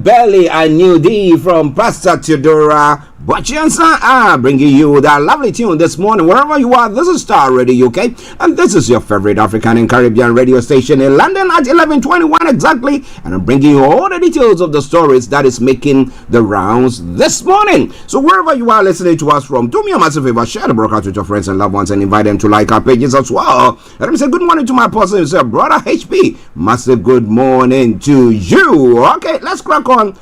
belly. I knew thee from Pastor Theodora Boccianza, bringing you that lovely tune this morning. Wherever you are, this is Starr Radio UK, and this is your favorite African and Caribbean radio station in London at 11:21 exactly. And I'm bringing you all the details of the stories that is making the rounds this morning. So wherever you are listening to us from, do me a massive favor, share the broadcast with your friends and loved ones, and invite them to like our pages as well. And let me say good morning to my apostle himself, Brother HP. Massive good morning to you. Okay, let's crack on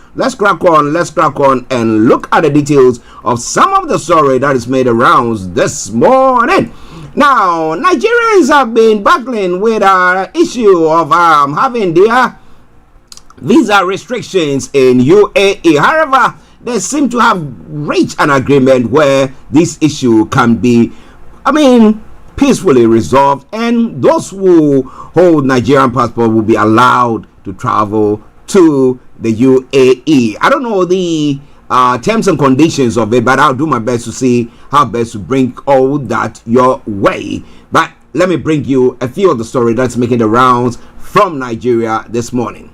and look at the details of some of the story that is made the rounds this morning. Now, Nigerians have been battling with an issue of having their visa restrictions in UAE. However, they seem to have reached an agreement where this issue can be, peacefully resolved, and those who hold Nigerian passport will be allowed to travel to the UAE. I don't know the terms and conditions of it, but I'll do my best to see how best to bring all that your way. But let me bring you a few of the story that's making the rounds from Nigeria this morning.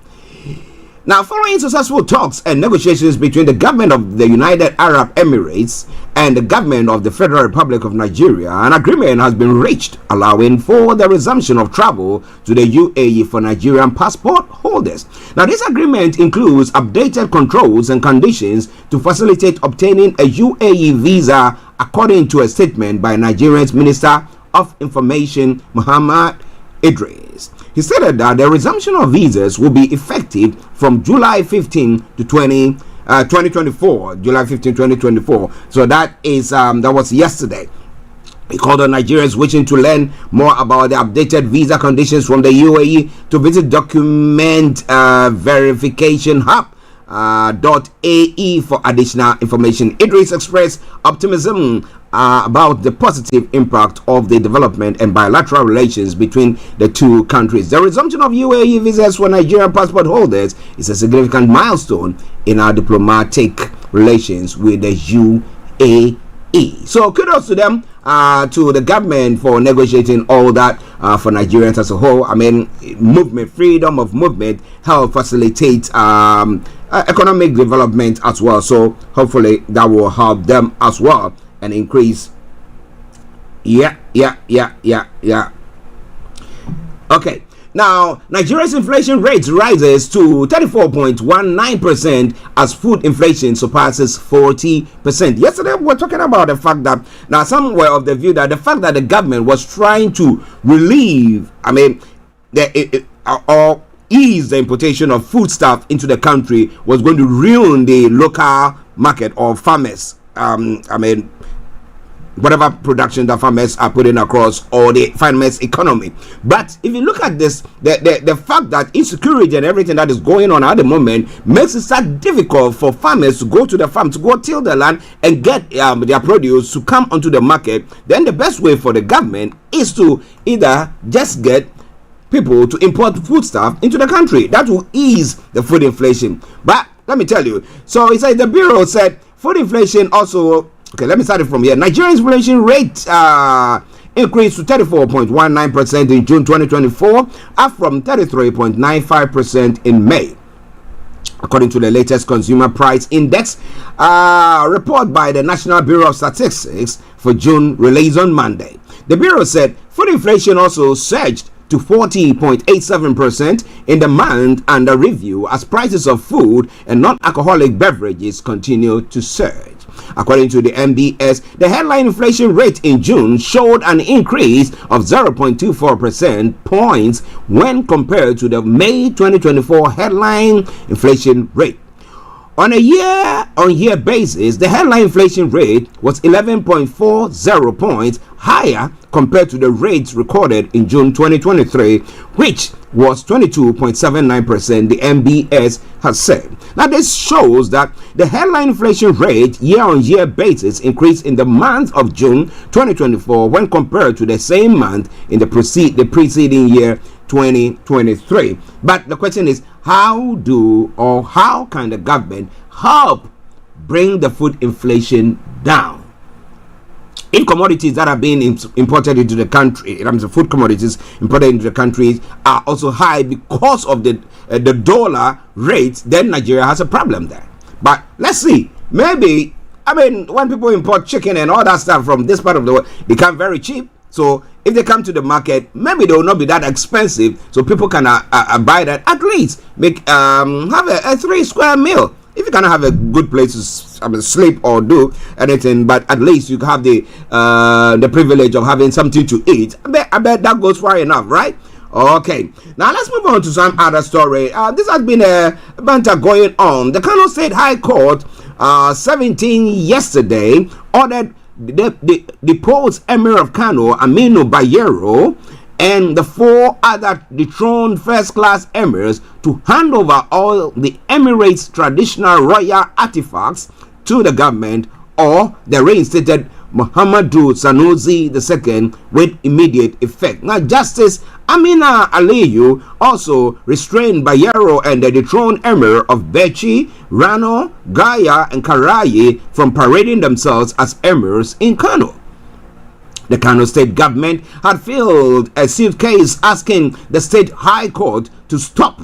Now, following successful talks and negotiations between the government of the United Arab Emirates and the government of the Federal Republic of Nigeria, an agreement has been reached allowing for the resumption of travel to the UAE for Nigerian passport holders. Now, this agreement includes updated controls and conditions to facilitate obtaining a UAE visa according to a statement by Nigeria's Minister of Information, Muhammad Idris. He stated that the resumption of visas will be effective from July 15 to 2024. July 15, 2024. So that is that was yesterday. He called on Nigerians wishing to learn more about the updated visa conditions from the UAE to visit document verification hub .ae for additional information. Idris expressed optimism about the positive impact of the development and bilateral relations between the two countries. The resumption of UAE visas for Nigerian passport holders is a significant milestone in our diplomatic relations with the UAE. So kudos to them, to the government for negotiating all that for Nigerians as a whole. I mean, freedom of movement help facilitate economic development as well. So hopefully that will help them as well and increase. Yeah. Okay. Now, Nigeria's inflation rate rises to 34.19% as food inflation surpasses 40%. Yesterday, we were talking about the fact that now some were of the view that the fact that the government was trying to relieve, or ease the importation of foodstuff into the country was going to ruin the local market or farmers. Whatever production that farmers are putting across, or the farmers' economy. But if you look at this, the fact that insecurity and everything that is going on at the moment makes it so difficult for farmers to go to the farm, to go till the land and get their produce to come onto the market, then the best way for the government is to either just get people to import foodstuff into the country. That will ease the food inflation. But let me tell you, so it said the Bureau said food inflation also. Okay, let me start it from here. Nigeria's inflation rate increased to 34.19% in June 2024, up from 33.95% in May. According to the latest Consumer Price Index report by the National Bureau of Statistics for June, released on Monday. The Bureau said food inflation also surged to 40.87% in the month under review as prices of food and non-alcoholic beverages continue to surge. According to the MBS, the headline inflation rate in June showed an increase of 0.24% points when compared to the May 2024 headline inflation rate. On a year-on-year basis, the headline inflation rate was 11.40 points higher compared to the rates recorded in June 2023, which was 22.79%, the MBS has said. Now, this shows that the headline inflation rate year-on-year basis increased in the month of June 2024 when compared to the same month in the preceding year, 2023. But the question is, how can the government help bring the food inflation down? If commodities that are being imported into the country, food commodities imported into the country are also high because of the dollar rate, then Nigeria has a problem there. But let's see. Maybe, when people import chicken and all that stuff from this part of the world, they come very cheap. So if they come to the market, maybe they will not be that expensive, so people can buy that. At least have a 3 square meal. If you cannot have a good place to sleep or do anything, but at least you have the privilege of having something to eat. I bet that goes far enough, right? Okay, now let's move on to some other story. This has been a banter going on. The Kano State High Court 17 yesterday ordered the deposed Emir of Kano, Aminu Bayero, and the 4 other dethroned first-class emirs to hand over all the Emirates' traditional royal artifacts to the government, or the reinstated Muhammadu Sanusi II with immediate effect. Now, Justice Amina Aliyu also restrained Bayero and the dethroned emir of Bechi, Rano, Gaya, and Karayi from parading themselves as emirs in Kano. The Kano State government had filed a suit case asking the State High Court to stop.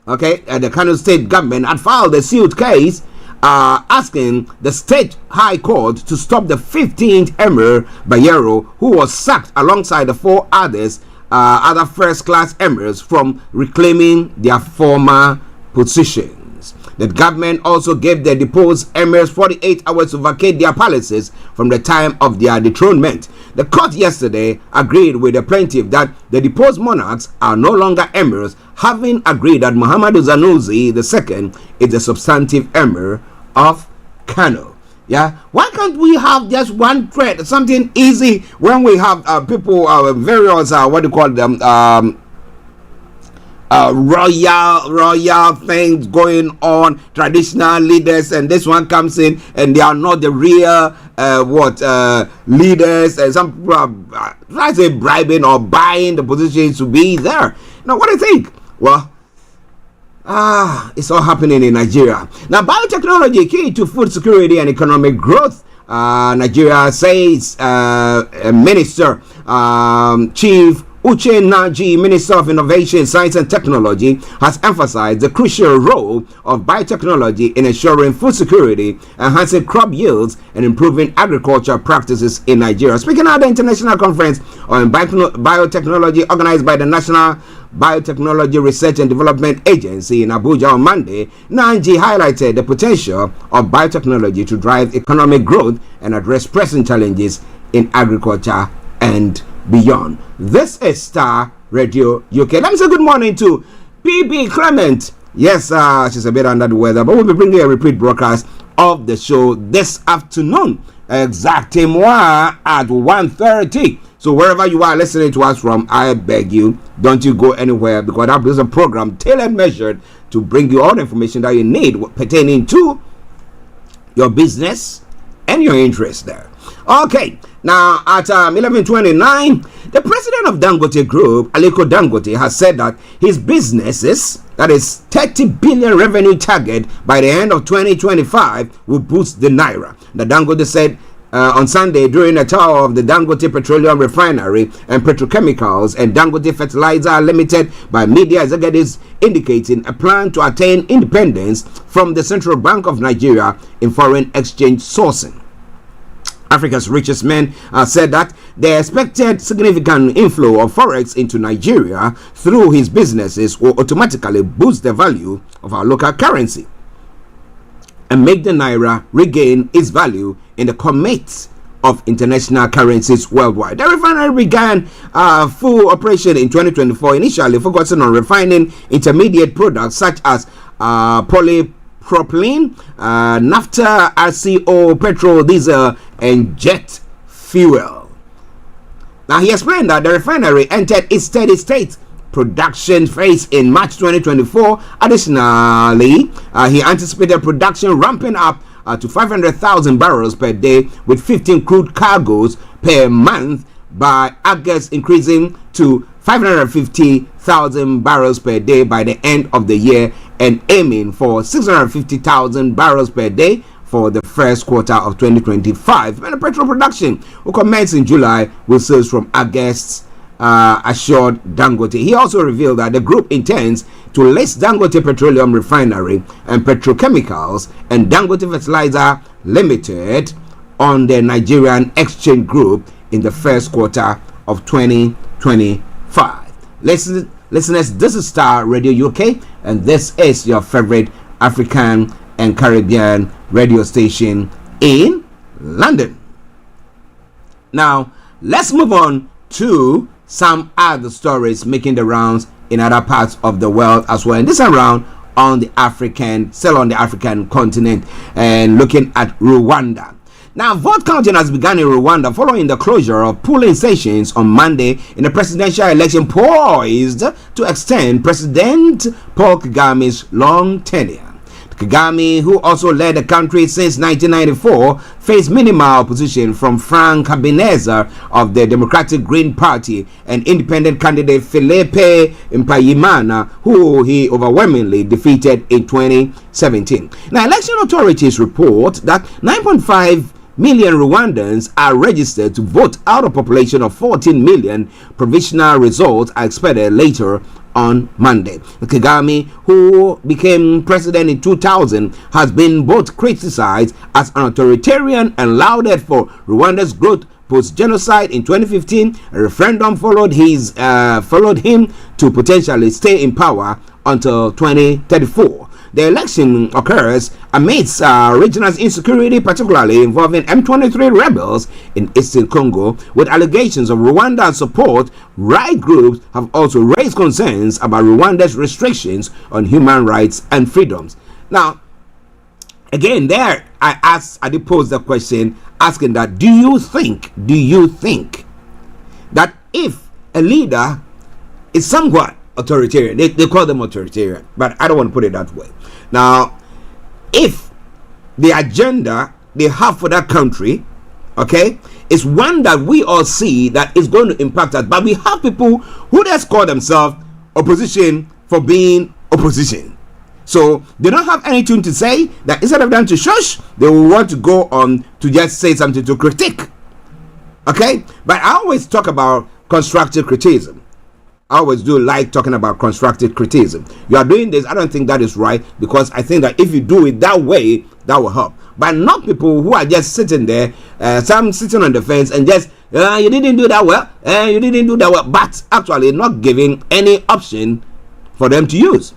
The Kano State government had filed a suit case asking the State High Court to stop the 15th Emir Bayero, who was sacked alongside the 4 other first-class emirs, from reclaiming their former positions. The government also gave the deposed emirs 48 hours to vacate their palaces from the time of their dethronement. The court yesterday agreed with the plaintiff that the deposed monarchs are no longer emirs, having agreed that Muhammadu Zanusi II is the substantive emir of Kano. Yeah, why can't we have just one thread, something easy, when we have people, various, what do you call them, royal things going on, traditional leaders, and this one comes in and they are not the real leaders, and some people are trying to say bribing or buying the positions to be there. Now, what do you think? Well, it's all happening in Nigeria. Now, biotechnology key to food security and economic growth. Nigeria says Minister Chief Uche Naji, Minister of Innovation, Science and Technology, has emphasized the crucial role of biotechnology in ensuring food security, enhancing crop yields, and improving agricultural practices in Nigeria. Speaking at the international conference on biotechnology organized by the National Biotechnology Research and Development Agency in Abuja on Monday, Naji highlighted the potential of biotechnology to drive economic growth and address pressing challenges in agriculture and beyond. This is Starr Radio UK. Let me say good morning to PB Clement. Yes, she's a bit under the weather, but we'll be bringing a repeat broadcast of the show this afternoon, exactement at 1:30. So wherever you are listening to us from, I beg you, don't you go anywhere, because that is a program tailor measured to bring you all the information that you need pertaining to your business and your interest there. Okay, now at 11:29, the president of Dangote Group, Aliko Dangote, has said that his businesses, that is 30 billion revenue target by the end of 2025, will boost the naira. The Dangote said on Sunday during a tour of the Dangote Petroleum Refinery and Petrochemicals and Dangote Fertilizer Limited by media executives, indicating a plan to attain independence from the Central Bank of Nigeria in foreign exchange sourcing. Africa's richest men said that the expected significant inflow of forex into Nigeria through his businesses will automatically boost the value of our local currency and make the naira regain its value in the commerce of international currencies worldwide. The refinery began full operation in 2024, initially focusing on refining intermediate products such as polypropylene, naphtha, RCO, petrol, diesel, and jet fuel. Now, he explained that the refinery entered its steady state production phase in March 2024. Additionally, he anticipated production ramping up to 500,000 barrels per day with 15 crude cargoes per month by August, increasing to 550,000 barrels per day by the end of the year, and aiming for 650,000 barrels per day for the first quarter of 2025. And the petrol production will commence in July with sales from August, assured Dangote. He also revealed that the group intends to list Dangote Petroleum Refinery and Petrochemicals and Dangote Fertilizer Limited on the Nigerian Exchange Group in the first quarter of 2025. Listeners, this is Starr Radio UK, and this is your favorite African and Caribbean radio station in London. Now, let's move on to some other stories making the rounds in other parts of the world as well. And this around still on the African continent, and looking at Rwanda. Now, vote counting has begun in Rwanda following the closure of polling stations on Monday in a presidential election poised to extend President Paul Kagame's long tenure. Kagame, who also led the country since 1994, faced minimal opposition from Frank Habineza of the Democratic Green Party and independent candidate Philippe Mpayimana, who he overwhelmingly defeated in 2017. Now, election authorities report that 9.5 million Rwandans are registered to vote out of a population of 14 million. Provisional results are expected later on Monday. Kagame, who became president in 2000, has been both criticized as an authoritarian and lauded for Rwanda's growth post-genocide in 2015. A referendum followed him to potentially stay in power until 2034. the election occurs amidst regional insecurity, particularly involving M23 rebels in eastern Congo, with allegations of Rwandan support. Right groups have also raised concerns about Rwanda's restrictions on human rights and freedoms. Now, again, there I did pose the question asking that, do you think that if a leader is somewhat authoritarian, they call them authoritarian, but I don't want to put it that way. Now, if the agenda they have for that country, okay, is one that we all see that is going to impact us, but we have people who just call themselves opposition for being opposition. So they don't have anything to say, that instead of them to shush, they will want to go on to just say something to critique. Okay? But I always talk about constructive criticism. I always do like talking about constructive criticism. You are doing this, I don't think that is right, because I think that if you do it that way, that will help. But not people who are just sitting there, some sitting on the fence and just, you didn't do that well, you didn't do that well, but actually not giving any option for them to use.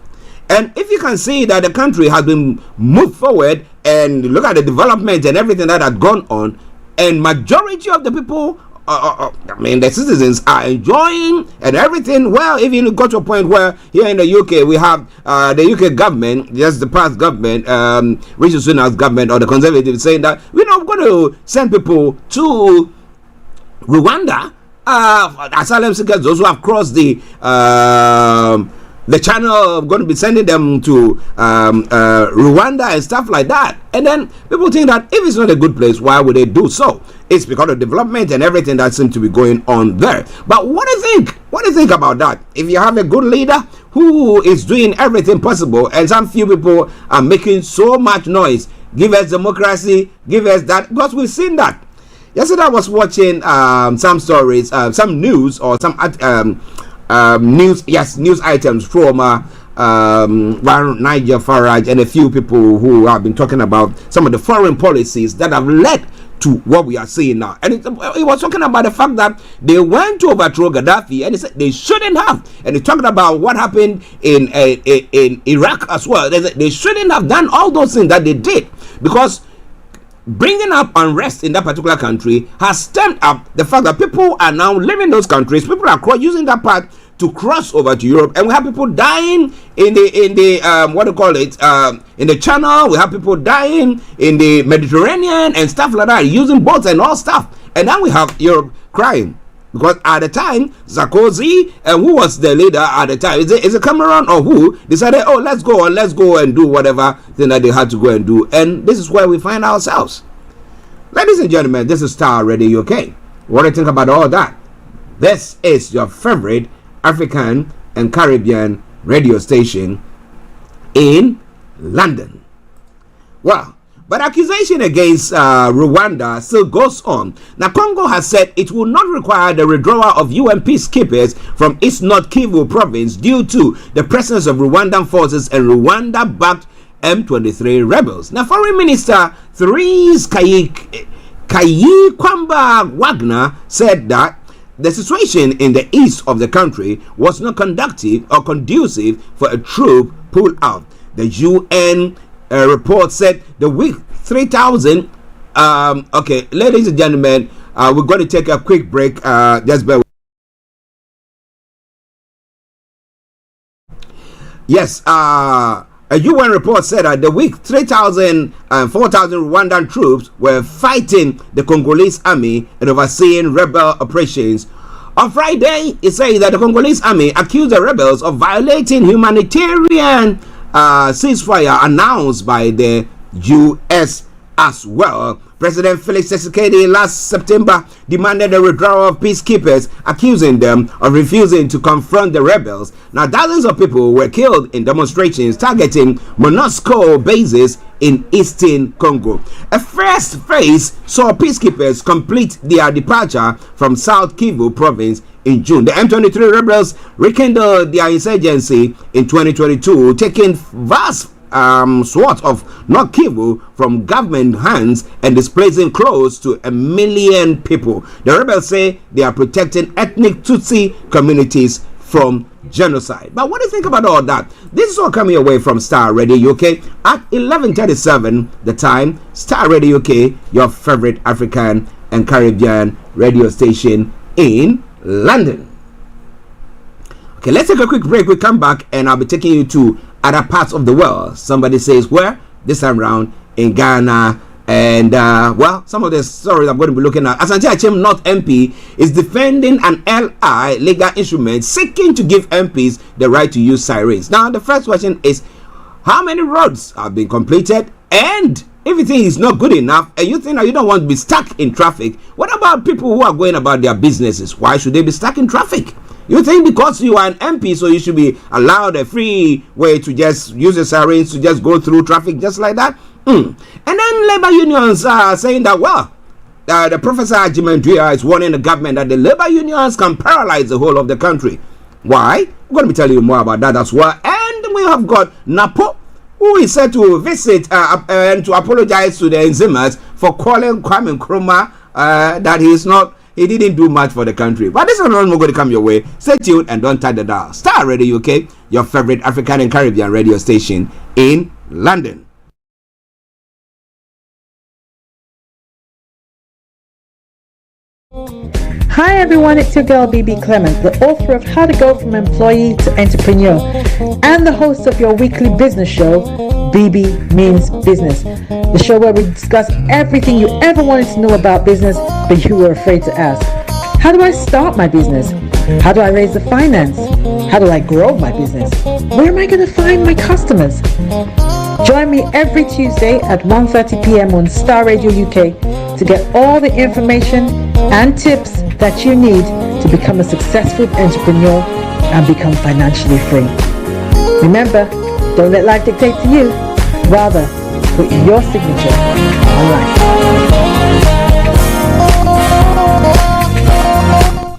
And if you can see that the country has been moved forward and look at the development and everything that has gone on, and majority of the people, the citizens are enjoying and everything. Well, even you got to a point where here in the UK we have the UK government, just the past government, Rishi Sunak's government or the Conservatives saying that we're not going to send people to Rwanda, asylum seekers, those who have crossed the channel, going to be sending them to Rwanda and stuff like that. And then people think that if it's not a good place, why would they do so? It's because of development and everything that seems to be going on there. But what do you think? What do you think about that? If you have a good leader who is doing everything possible, and some few people are making so much noise, give us democracy, give us that, because we've seen that. Yesterday I was watching some stories, some news or some news items from Nigel Farage and a few people who have been talking about some of the foreign policies that have led to what we are seeing now. And he was talking about the fact that they went to overthrow Gaddafi, and he said they shouldn't have. And he talked about what happened in Iraq as well. They shouldn't have done all those things that they did, because bringing up unrest in that particular country has stemmed up the fact that people are now leaving those countries. People are using that part to cross over to Europe, and we have people dying in the in the Channel. We have people dying in the Mediterranean and stuff like that, using boats and all stuff. And then we have Europe crying, because at the time Sarkozy, and who was the leader at the time, is it Cameron or who, decided, oh, let's go and do whatever thing that they had to go and do. And this is where we find ourselves. Ladies and gentlemen, this is Starr Radio UK. What do you think about all that? This is your favorite African and Caribbean radio station in London. Well, but accusation against Rwanda still goes on. Now, Congo has said it will not require the withdrawal of UN peacekeepers from East North Kivu province due to the presence of Rwandan forces and Rwanda-backed M23 rebels. Now, Foreign Minister Therese Kayikwamba Wagner said that the situation in the east of the country was not conducive for a troop pull out. The UN report said the week 3,000. Okay, ladies and gentlemen, we're going to take a quick break. Just bear with. Yes, a UN report said that the week 3,000 and 4,000 Rwandan troops were fighting the Congolese army and overseeing rebel operations. On Friday, it says that the Congolese army accused the rebels of violating humanitarian ceasefire announced by the U.S. as well. President Felix Tshisekedi last September demanded the withdrawal of peacekeepers, accusing them of refusing to confront the rebels. Now, dozens of people were killed in demonstrations targeting MONUSCO bases in eastern Congo. A first phase saw peacekeepers complete their departure from South Kivu province in June. The M23 rebels rekindled their insurgency in 2022, taking vast swath of North Kivu from government hands and displacing close to 1 million people. The rebels say they are protecting ethnic Tutsi communities from genocide. But what do you think about all that? This is all coming away from Starr Radio UK at 11:37 the time. Starr Radio UK, your favorite African and Caribbean radio station in London. Okay, let's take a quick break. We come back and I'll be taking you to other parts of the world. Somebody says where? This time around in Ghana. And well, some of the stories I'm going to be looking at. Asante Achem North MP is defending an LI legal instrument seeking to give MPs the right to use sirens. Now, the first question is, how many roads have been completed? And if you think it's not good enough, and you think that you don't want to be stuck in traffic, what about people who are going about their businesses? Why should they be stuck in traffic? You think because you are an MP, so you should be allowed a free way to just use the sirens to just go through traffic just like that? And then labor unions are saying that, well, the Professor Archie is warning the government that the labor unions can paralyze the whole of the country. Why? I'm going to be telling you more about that as well. And we have got Napo, who is said to visit and to apologize to the Enzimers for calling Kwame Nkrumah that he didn't do much for the country. But this is not going to come your way. Stay tuned and don't touch the dial. Starr Radio UK, your favorite African and Caribbean radio station in London. Hi everyone, it's your girl BB Clement, the author of How to Go from Employee to Entrepreneur and the host of your weekly business show, BB Means Business, the show where we discuss everything you ever wanted to know about business but you were afraid to ask. How do I start my business? How do I raise the finance? How do I grow my business? Where am I going to find my customers? Join me every Tuesday at 1:30 p.m. on Starr Radio UK to get all the information and tips that you need to become a successful entrepreneur and become financially free. Remember, don't let life dictate to you. Rather, put your signature on life.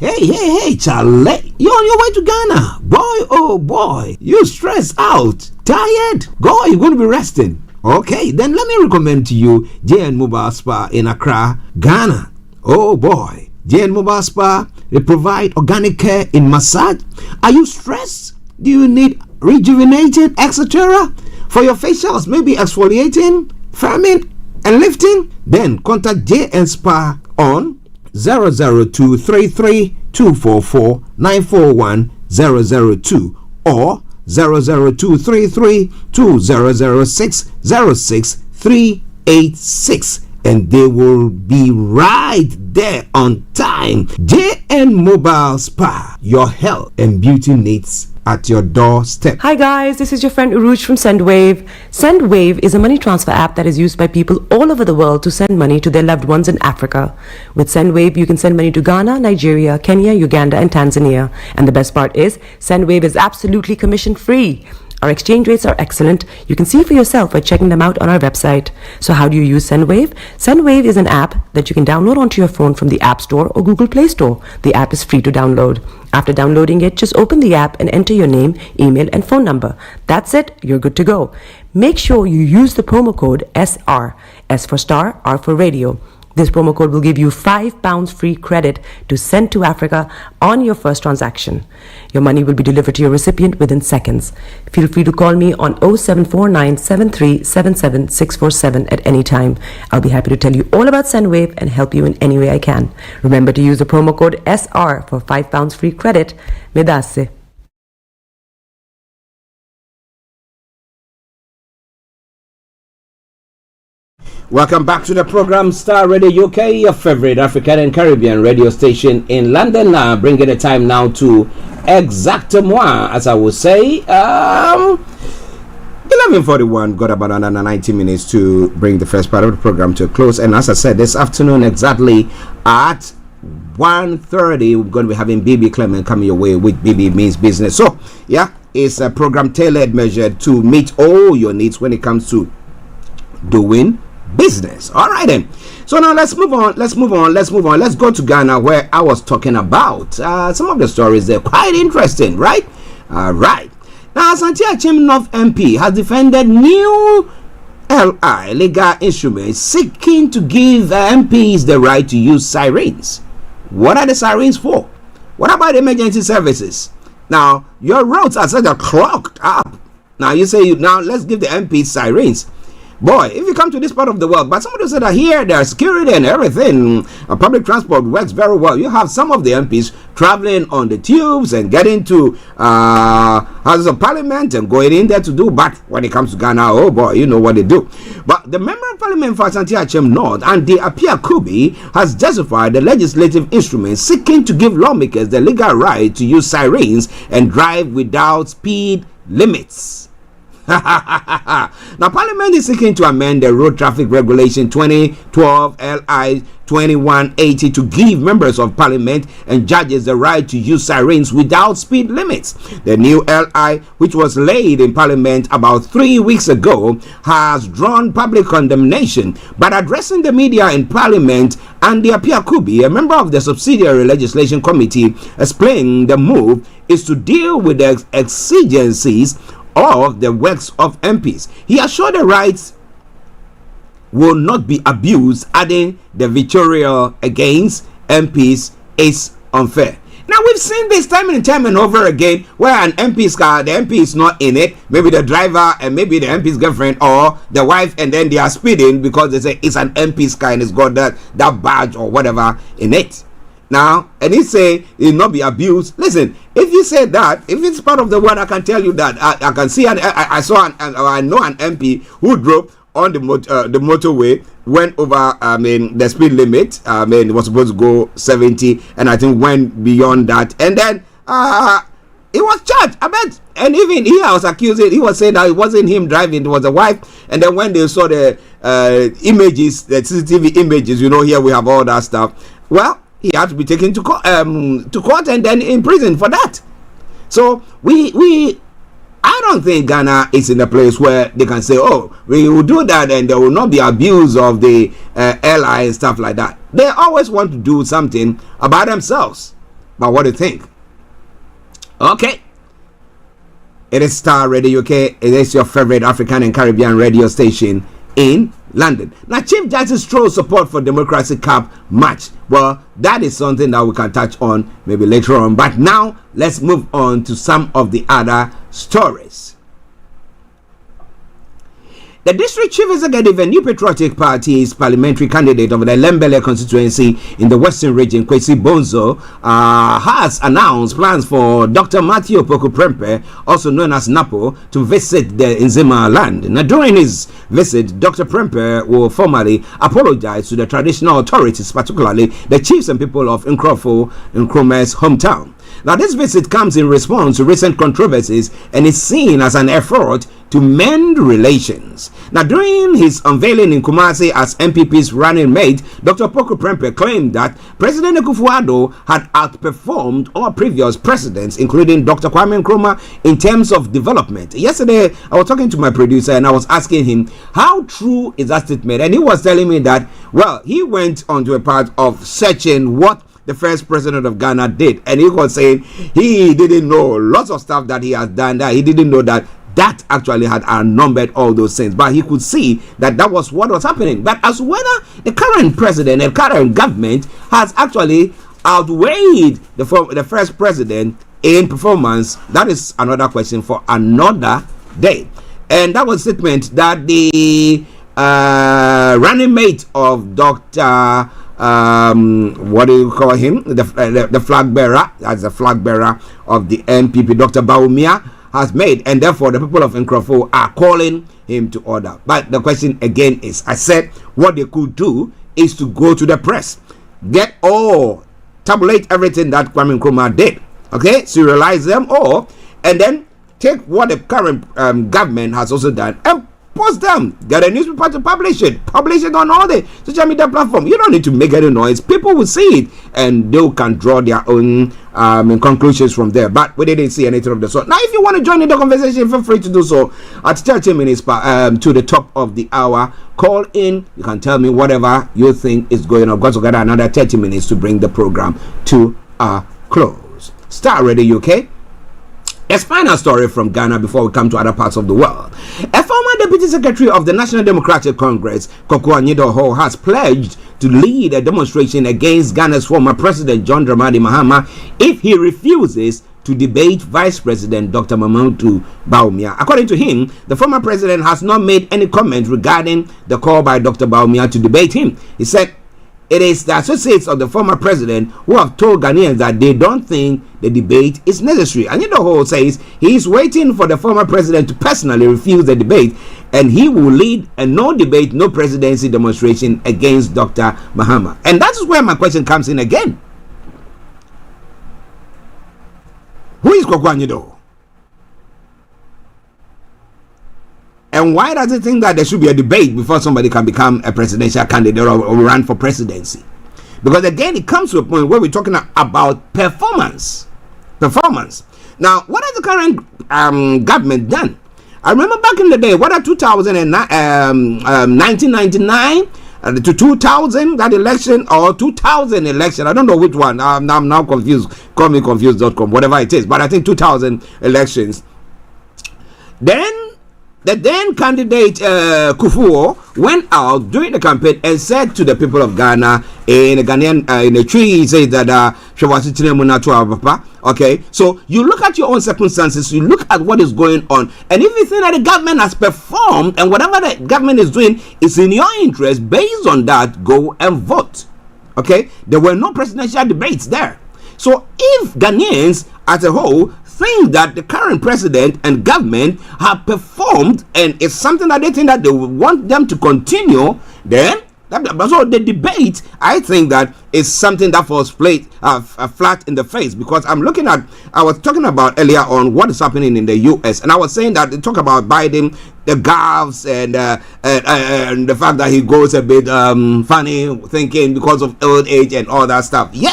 Hey, Charlie, you're on your way to Ghana. Boy, oh boy, you stressed out, tired? Go, you're going to be resting. Okay, then let me recommend to you JN Mobile Spa in Accra, Ghana. Oh boy, JN Mobile Spa, they provide organic care in massage. Are you stressed? Do you need rejuvenating, etc.? For your facials, maybe exfoliating, firming, and lifting? Then contact JN Spa on 00233 244 941 002 or 00233 2006 06386, and they will be right there on time. JN Mobile Spa, your health and beauty needs at your doorstep. Hi guys, this is your friend Uruj from SendWave. SendWave is a money transfer app that is used by people all over the world to send money to their loved ones in Africa. With SendWave, you can send money to Ghana, Nigeria, Kenya, Uganda, and Tanzania. And the best part is, SendWave is absolutely commission free. Our exchange rates are excellent. You can see for yourself by checking them out on our website. So how do you use SendWave? SendWave is an app that you can download onto your phone from the App Store or Google Play Store. The app is free to download. After downloading it, just open the app and enter your name, email, and phone number. That's it. You're good to go. Make sure you use the promo code SR. S for Star, R for Radio. This promo code will give you £5 free credit to send to Africa on your first transaction. Your money will be delivered to your recipient within seconds. Feel free to call me on 0749 7377 647 at any time. I'll be happy to tell you all about SendWave and help you in any way I can. Remember to use the promo code SR for £5 free credit. Medasse. Welcome back to the program Starr Radio UK, your favorite African and Caribbean radio station in London. Bringing the time now to exactement, as I would say, 11:41. Got about another 90 minutes to bring the first part of the program to a close. And as I said, this afternoon exactly at 1:30, we're going to be having BB Clement coming your way with BB Means Business. So, yeah, it's a program tailored measured to meet all your needs when it comes to doing business. All right then, so now let's move on. Let's go to Ghana, where I was talking about some of the stories. They're quite interesting, right? All right, now Asante Achem North MP has defended new LI legal instruments seeking to give MPs the right to use sirens. What are the sirens for? What about emergency services? Now, your roads are such a clogged up. Now, you say, now let's give the MPs sirens. Boy, if you come to this part of the world, but somebody said that here there's security and everything, public transport works very well. You have some of the MPs traveling on the tubes and getting to Houses of Parliament and going in there to do. But when it comes to Ghana, oh boy, you know what they do. But the Member of Parliament for Asante Achem North, and the Apia Kubi, has justified the legislative instrument seeking to give lawmakers the legal right to use sirens and drive without speed limits. Now, Parliament is seeking to amend the Road Traffic Regulation 2012 LI 2180 to give members of Parliament and judges the right to use sirens without speed limits. The new LI, which was laid in Parliament about 3 weeks ago, has drawn public condemnation. But addressing the media in Parliament, Andy Apiakubi, a member of the Subsidiary Legislation Committee, explained the move is to deal with the exigencies of the works of MPs. He assured the rights will not be abused, adding the vitriol against MPs is unfair. Now, we've seen this time and time and over again where an MP's car, the MP is not in it, maybe the driver and maybe the MP's girlfriend or the wife, and then they are speeding because they say it's an MP's car and it's got that badge or whatever in it. Now, and he say it will not be abused. Listen, if you say that, if it's part of the word, I can tell you that I can see I know an MP who drove on the motorway, went over the speed limit. It was supposed to go 70, and I think went beyond that, and then it was charged. I bet, and even he was accusing. He was saying that it wasn't him driving; it was the wife. And then when they saw the images, the CCTV images, here we have all that stuff. Well, he had to be taken to court and then in prison for that. So I don't think Ghana is in a place where they can say, oh, we will do that and there will not be abuse of the LI and stuff like that. They always want to do something about themselves. But what do you think? Okay. It is Starr Radio UK. It is your favorite African and Caribbean radio station in London. Now, Chief Justice Stroll's support for Democracy Cup match. Well, that is something that we can touch on maybe later on. But now, let's move on to some of the other stories. The District Chief Executive and New Patriotic Party's parliamentary candidate of the Lembele constituency in the Western region, Kwesi Bonzo, has announced plans for Dr. Matthew Opoku-Prempeh, also known as Napo, to visit the Nzima land. Now, during his visit, Dr. Prempeh will formally apologize to the traditional authorities, particularly the chiefs and people of Nkrome's hometown. Now, this visit comes in response to recent controversies and is seen as an effort to mend relations. Now, during his unveiling in Kumasi as MPP's running mate, Dr. Opoku-Prempeh claimed that President Akufo-Addo had outperformed all previous presidents, including Dr. Kwame Nkrumah, in terms of development. Yesterday, I was talking to my producer and I was asking him, how true is that statement? And he was telling me that, well, he went onto a part of searching what the first president of Ghana did, and he was saying he didn't know lots of stuff that he has done, that he didn't know that actually had outnumbered all those things, but he could see that was what was happening. But as whether the current president and current government has actually outweighed the first president in performance, that is another question for another day. And that was a statement that the running mate of Dr. What do you call him? The flag bearer, as the flag bearer of the NPP, Dr. Bawumia, has made, and therefore the people of Nkrofo are calling him to order. But the question again is, I said, what they could do is to go to the press, tabulate everything that Kwame Nkrumah did, okay, serialize them all, and then take what the current government has also done and post them, get a newspaper to publish it on all the social media platform. You don't need to make any noise. People will see it and they can draw their own conclusions from there. But we didn't see anything of the sort. Now, if you want to join in the conversation, feel free to do so at 30 minutes to the top of the hour. Call in. You can tell me whatever you think is going on. I've got to get another 30 minutes to bring the program to a close. Starr Radio UK. Let's find a story from Ghana before we come to other parts of the world. A former deputy secretary of the National Democratic Congress, Koku Anyidoho, has pledged to lead a demonstration against Ghana's former president John Dramani Mahama if he refuses to debate Vice President Dr. Mahamudu Bawumia. According to him, the former president has not made any comment regarding the call by Dr. Bawumia to debate him. He said it is the associates of the former president who have told Ghanaians that they don't think the debate is necessary. And Whole says he is waiting for the former president to personally refuse the debate, and he will lead a no debate, no presidency demonstration against Dr. Mahama. And that's where my question comes in again. Who is Kwakwanyido? And why does it think that there should be a debate before somebody can become a presidential candidate or run for presidency? Because again, it comes to a point where we're talking about performance. Now, what has the current government done? I remember back in the day, what are 1999 to 2000, that election, or 2000 election, I don't know which one, I'm now confused, call me confused.com, whatever it is, but I think 2000 elections. Then the then candidate Kufuor went out during the campaign and said to the people of Ghana in a Ghanaian in a tree, he said that okay, so you look at your own circumstances, you look at what is going on, and if you think that the government has performed and whatever the government is doing is in your interest, based on that, go and vote. Okay, there were no presidential debates there. So if Ghanaians as a whole think that the current president and government have performed and it's something that they think that they want them to continue, then so the debate, I think that is something that falls flat in the face, because I was talking about earlier on what is happening in the US, and I was saying that they talk about Biden, the gaffes, and the fact that he goes a bit funny thinking because of old age and all that stuff. Yeah.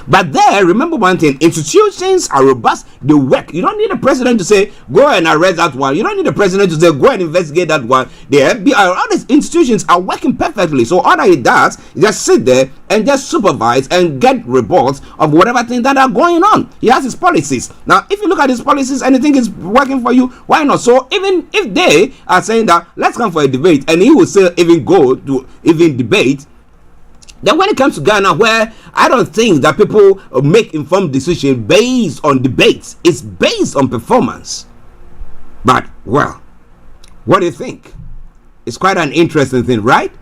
But there, remember one thing, institutions are robust, they work. You don't need a president to say, go and arrest that one. You don't need a president to say, go and investigate that one. The FBI, all these institutions are working perfectly. So all that he does is just sit there and just supervise and get reports of whatever things that are going on. He has his policies. Now, if you look at his policies and you think it's working for you, why not? So even if they are saying that let's come for a debate, and he will still even go to even debate, then when it comes to Ghana, where I don't think that people make informed decisions based on debates, it's based on performance. But well, what do you think? It's quite an interesting thing, right?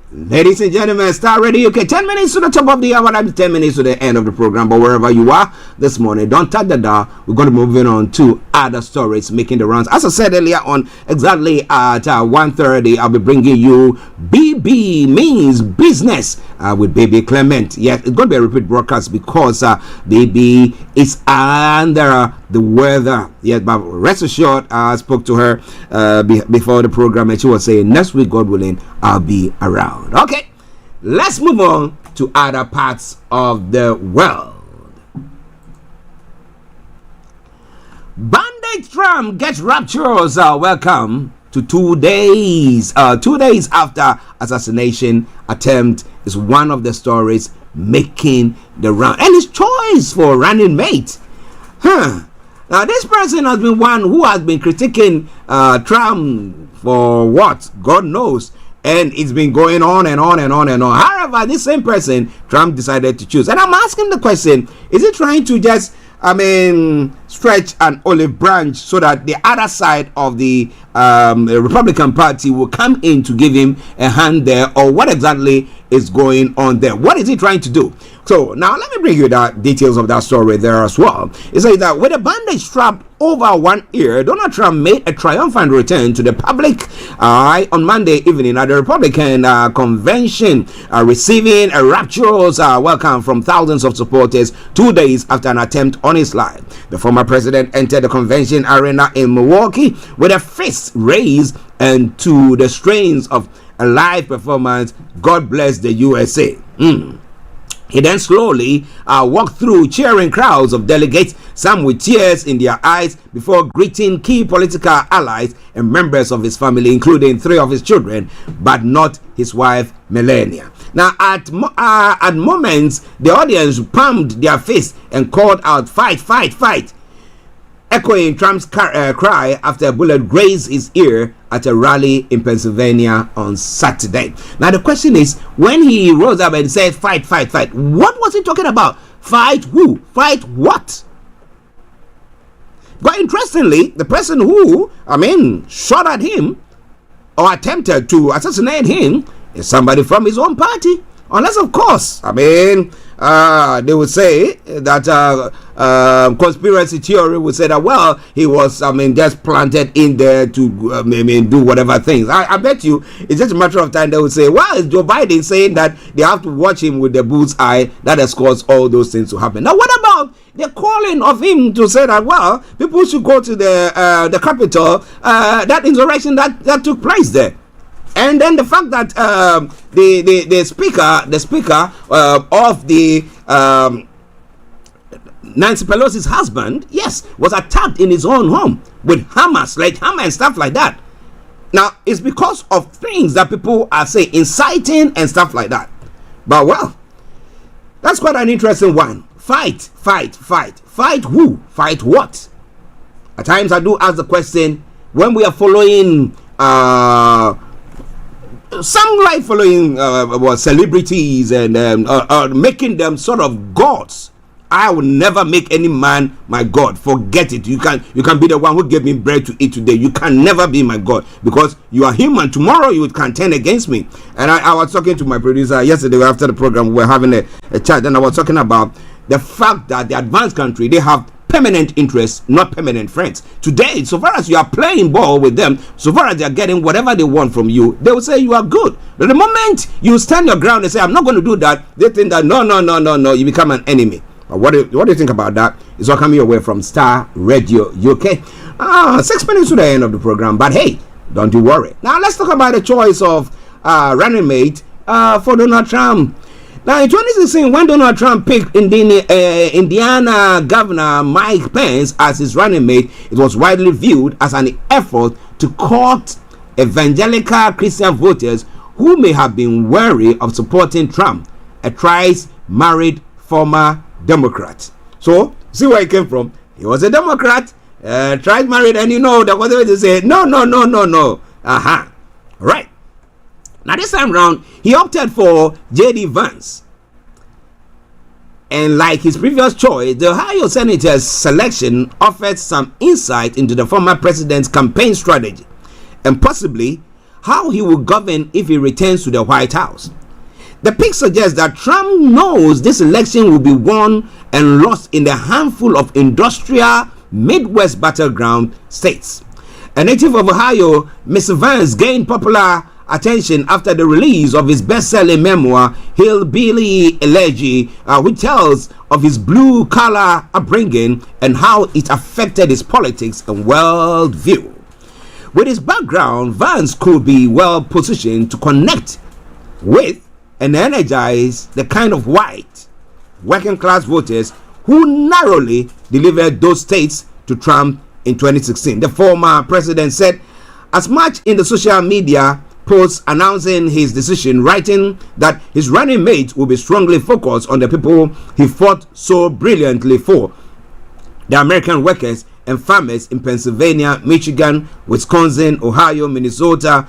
Ladies and gentlemen, Starr Radio UK, 10 minutes to the top of the hour, I'm 10 minutes to the end of the program. But wherever you are this morning, don't touch the dial. We're going to move on to other stories making the rounds. As I said earlier on, exactly at 1:30, I'll be bringing you BB Means Business with Baby Clement. Yes, it's going to be a repeat broadcast because Baby is under the weather. Yes, but rest assured, I spoke to her before the program, and she was saying next week, God willing, I'll be around. Okay, let's move on to other parts of the world. Bandit Trump gets rapturous welcome to 2 days. 2 days after assassination attempt is one of the stories making the round, and his choice for running mate. Now this person has been one who has been critiquing Trump for what God knows. And it's been going on and on and on and on. However, this same person, Trump decided to choose. And I'm asking the question, is he trying to just, stretch an olive branch so that the other side of the Republican Party will come in to give him a hand there? Or what exactly is going on there? What is he trying to do? So now let me bring you the details of that story there as well. It says that with a bandage strapped over one ear, Donald Trump made a triumphant return to the public on Monday evening at the Republican convention, receiving a rapturous welcome from thousands of supporters 2 days after an attempt on his life. The former president entered the convention arena in Milwaukee with a fist raised and to the strains of a live performance, God Bless the USA. He then slowly walked through cheering crowds of delegates, some with tears in their eyes, before greeting key political allies and members of his family, including 3 of his children, but not his wife, Melania. Now, at moments, the audience pumped their fists and called out, "Fight, fight, fight." echoing Trump's cry after a bullet grazed his ear at a rally in Pennsylvania on Saturday. Now the question is, when he rose up and said fight, fight, fight, what was he talking about? Fight who? Fight what? But interestingly, the person who, shot at him or attempted to assassinate him is somebody from his own party. Unless, of course, they would say that conspiracy theory would say that, well, he was, just planted in there to, do whatever things. I bet you it's just a matter of time they would say, well, it's Joe Biden saying that they have to watch him with the bull's eye that has caused all those things to happen. Now, what about the calling of him to say that, well, people should go to the Capitol, that insurrection that took place there? And then the fact that the speaker of the Nancy Pelosi's husband, yes, was attacked in his own home with hammers, like hammer and stuff like that. Now, it's because of things that people are saying, inciting and stuff like that. But well, that's quite an interesting one. Fight, fight, fight. Fight who? Fight what? At times I do ask the question, when we are following some like following celebrities and making them sort of gods. I will never make any man my God. Forget it. You can be the one who gave me bread to eat today. You can never be my God, because you are human. Tomorrow you would contend against me. And I was talking to my producer yesterday after the program. We were having a chat, and I was talking about the fact that the advanced country, they have permanent interests, not permanent friends. Today, so far as you are playing ball with them, so far as they are getting whatever they want from you, they will say you are good. But the moment you stand your ground and say, I'm not going to do that, they think that no, you become an enemy. What do you think about that? It's all coming your way from Starr Radio UK. 6 minutes to the end of the program, but hey, don't you worry. Now let's talk about the choice of running mate for Donald Trump. Now, in 2016, when Donald Trump picked Indiana Governor Mike Pence as his running mate, it was widely viewed as an effort to court evangelical Christian voters who may have been wary of supporting Trump, a thrice-married former Democrat. So, see where he came from. He was a Democrat, thrice-married, and you know that whatever they say, no. Right. Now this time round, he opted for J.D. Vance. And like his previous choice, the Ohio Senator's selection offered some insight into the former president's campaign strategy and possibly how he will govern if he returns to the White House. The pick suggests that Trump knows this election will be won and lost in the handful of industrial Midwest battleground states. A native of Ohio, Mr. Vance gained popular attention after the release of his best-selling memoir, Hillbilly Elegy, which tells of his blue-collar upbringing and how it affected his politics and worldview. With his background, Vance could be well-positioned to connect with and energize the kind of white, working-class voters who narrowly delivered those states to Trump in 2016. The former president said as much in the social media posts announcing his decision, writing that his running mate will be strongly focused on the people he fought so brilliantly for, the American workers and farmers in Pennsylvania, Michigan, Wisconsin, Ohio, Minnesota,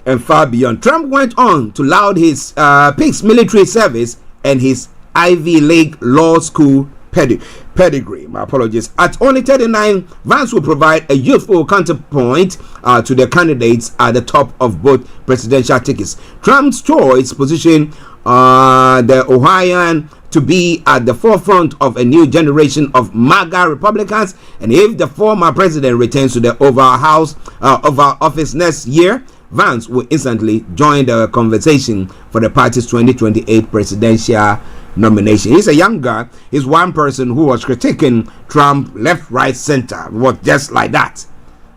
and far beyond. Trump went on to laud his picks military service and his Ivy League law school pedigree. My apologies. At only 39, Vance will provide a youthful counterpoint to the candidates at the top of both presidential tickets. Trump's choice position the Ohioan to be at the forefront of a new generation of MAGA Republicans, and if the former president returns to the Oval Office next year, Vance will instantly join the conversation for the party's 2028 presidential nomination. He's a young guy. He's one person who was critiquing Trump left, right, center. Was just like that.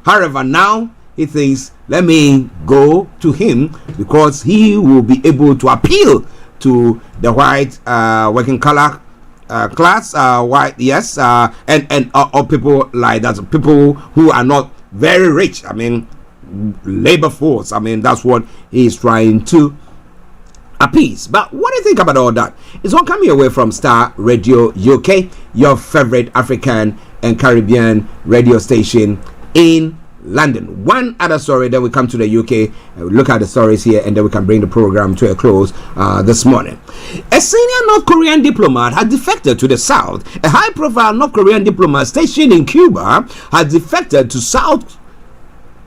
However, now he thinks, let me go to him because he will be able to appeal to the white working color class, white, yes, and people like that, people who are not very rich. I mean, labor force. I mean, that's what he's trying to appease. But what do you think about all that? It's all coming away from Starr Radio UK, your favorite African and Caribbean radio station in London. One other story, then we come to the UK. We'll look at the stories here, and then we can bring the program to a close this morning. A senior North Korean diplomat has defected to the South. A high-profile North Korean diplomat stationed in Cuba has defected to South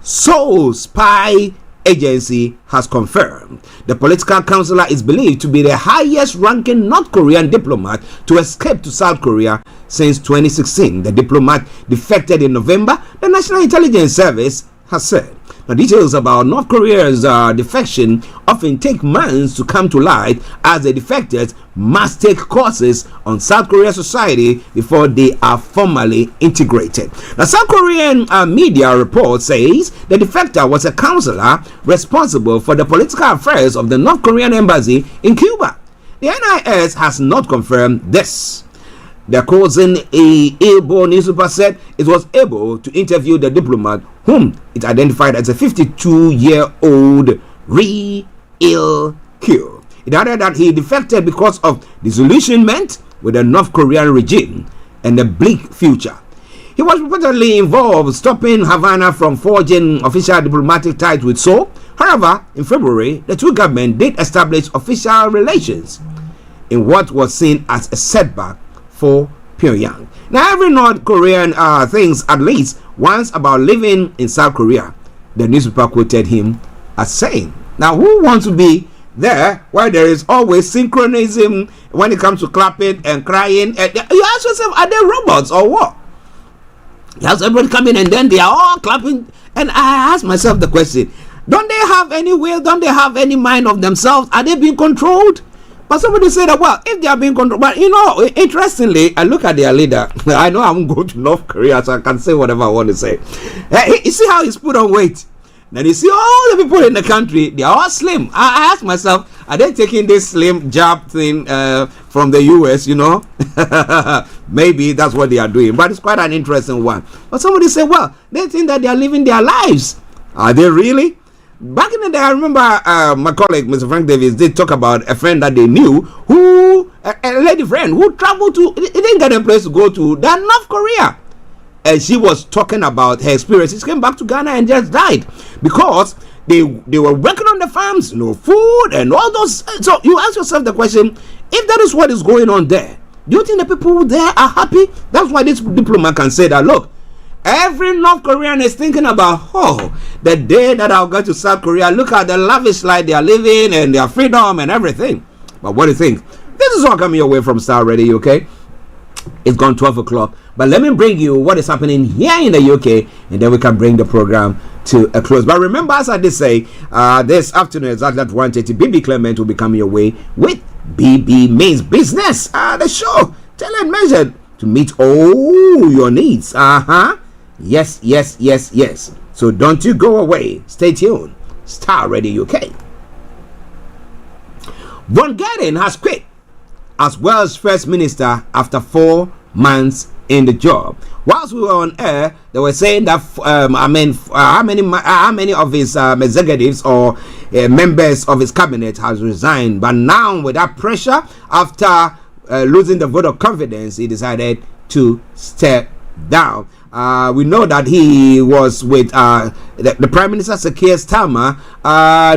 Seoul spy agency has confirmed. The political counselor is believed to be the highest ranking North Korean diplomat to escape to South Korea since 2016. The diplomat defected in November, the National Intelligence Service has said. The details about North Korea's defection often take months to come to light, as the defectors must take courses on South Korea society before they are formally integrated. The South Korean media report says the defector was a counselor responsible for the political affairs of the North Korean embassy in Cuba. The NIS has not confirmed this. The cousin Ilbo newspaper said it was able to interview the diplomat, whom it identified as a 52-year-old Ri Il-kyu. It added that he defected because of disillusionment with the North Korean regime and the bleak future. He was reportedly involved stopping Havana from forging official diplomatic ties with Seoul. However, in February, the two governments did establish official relations in what was seen as a setback for Pyongyang. Now, every North Korean thinks at least once about living in South Korea, the newspaper quoted him as saying. Now, who wants to be there where there is always synchronism when it comes to clapping and crying? And you ask yourself, are they robots or what? You have everybody coming and then they are all clapping. And I ask myself the question, don't they have any will? Don't they have any mind of themselves? Are they being controlled? But somebody said that, well, if they are being controlled, but interestingly, I look at their leader. I know I'm going to North Korea, so I can say whatever I want to say. You see how he's put on weight? Then you see all the people in the country, they are all slim. I ask myself, are they taking this slim jab thing from the US, Maybe that's what they are doing. But it's quite an interesting one. But somebody said, well, they think that they are living their lives. Are they really? Back in the day, I remember my colleague, Mr. Frank Davis, did talk about a friend that they knew, who, a lady friend, who traveled to, he didn't get a place to go to, that North Korea. And she was talking about her experiences. She came back to Ghana and just died because they were working on the farms, no food and all those. So you ask yourself the question, if that is what is going on there, do you think the people there are happy? That's why this diplomat can say that, look, every North Korean is thinking about, the day that I'll go to South Korea, look at the lavish life they are living and their freedom and everything. But what do you think? This is all coming your way from Starr Radio, okay? It's gone 12 o'clock. But let me bring you what is happening here in the UK, and then we can bring the program to a close. But remember, as I did say, this afternoon, exactly at 1:30, BB Clement will be coming your way with BB Means Business. The show, tell and measured to meet all your needs. Yes. So don't you go away. Stay tuned. Starr Radio UK. Von Geiden has quit as Wales First Minister after 4 months in the job. Whilst we were on air, they were saying that how many of his executives or members of his cabinet has resigned. But now, with that pressure, after losing the vote of confidence, he decided to step down. We know that he was with the Prime Minister Sir Keir Starmer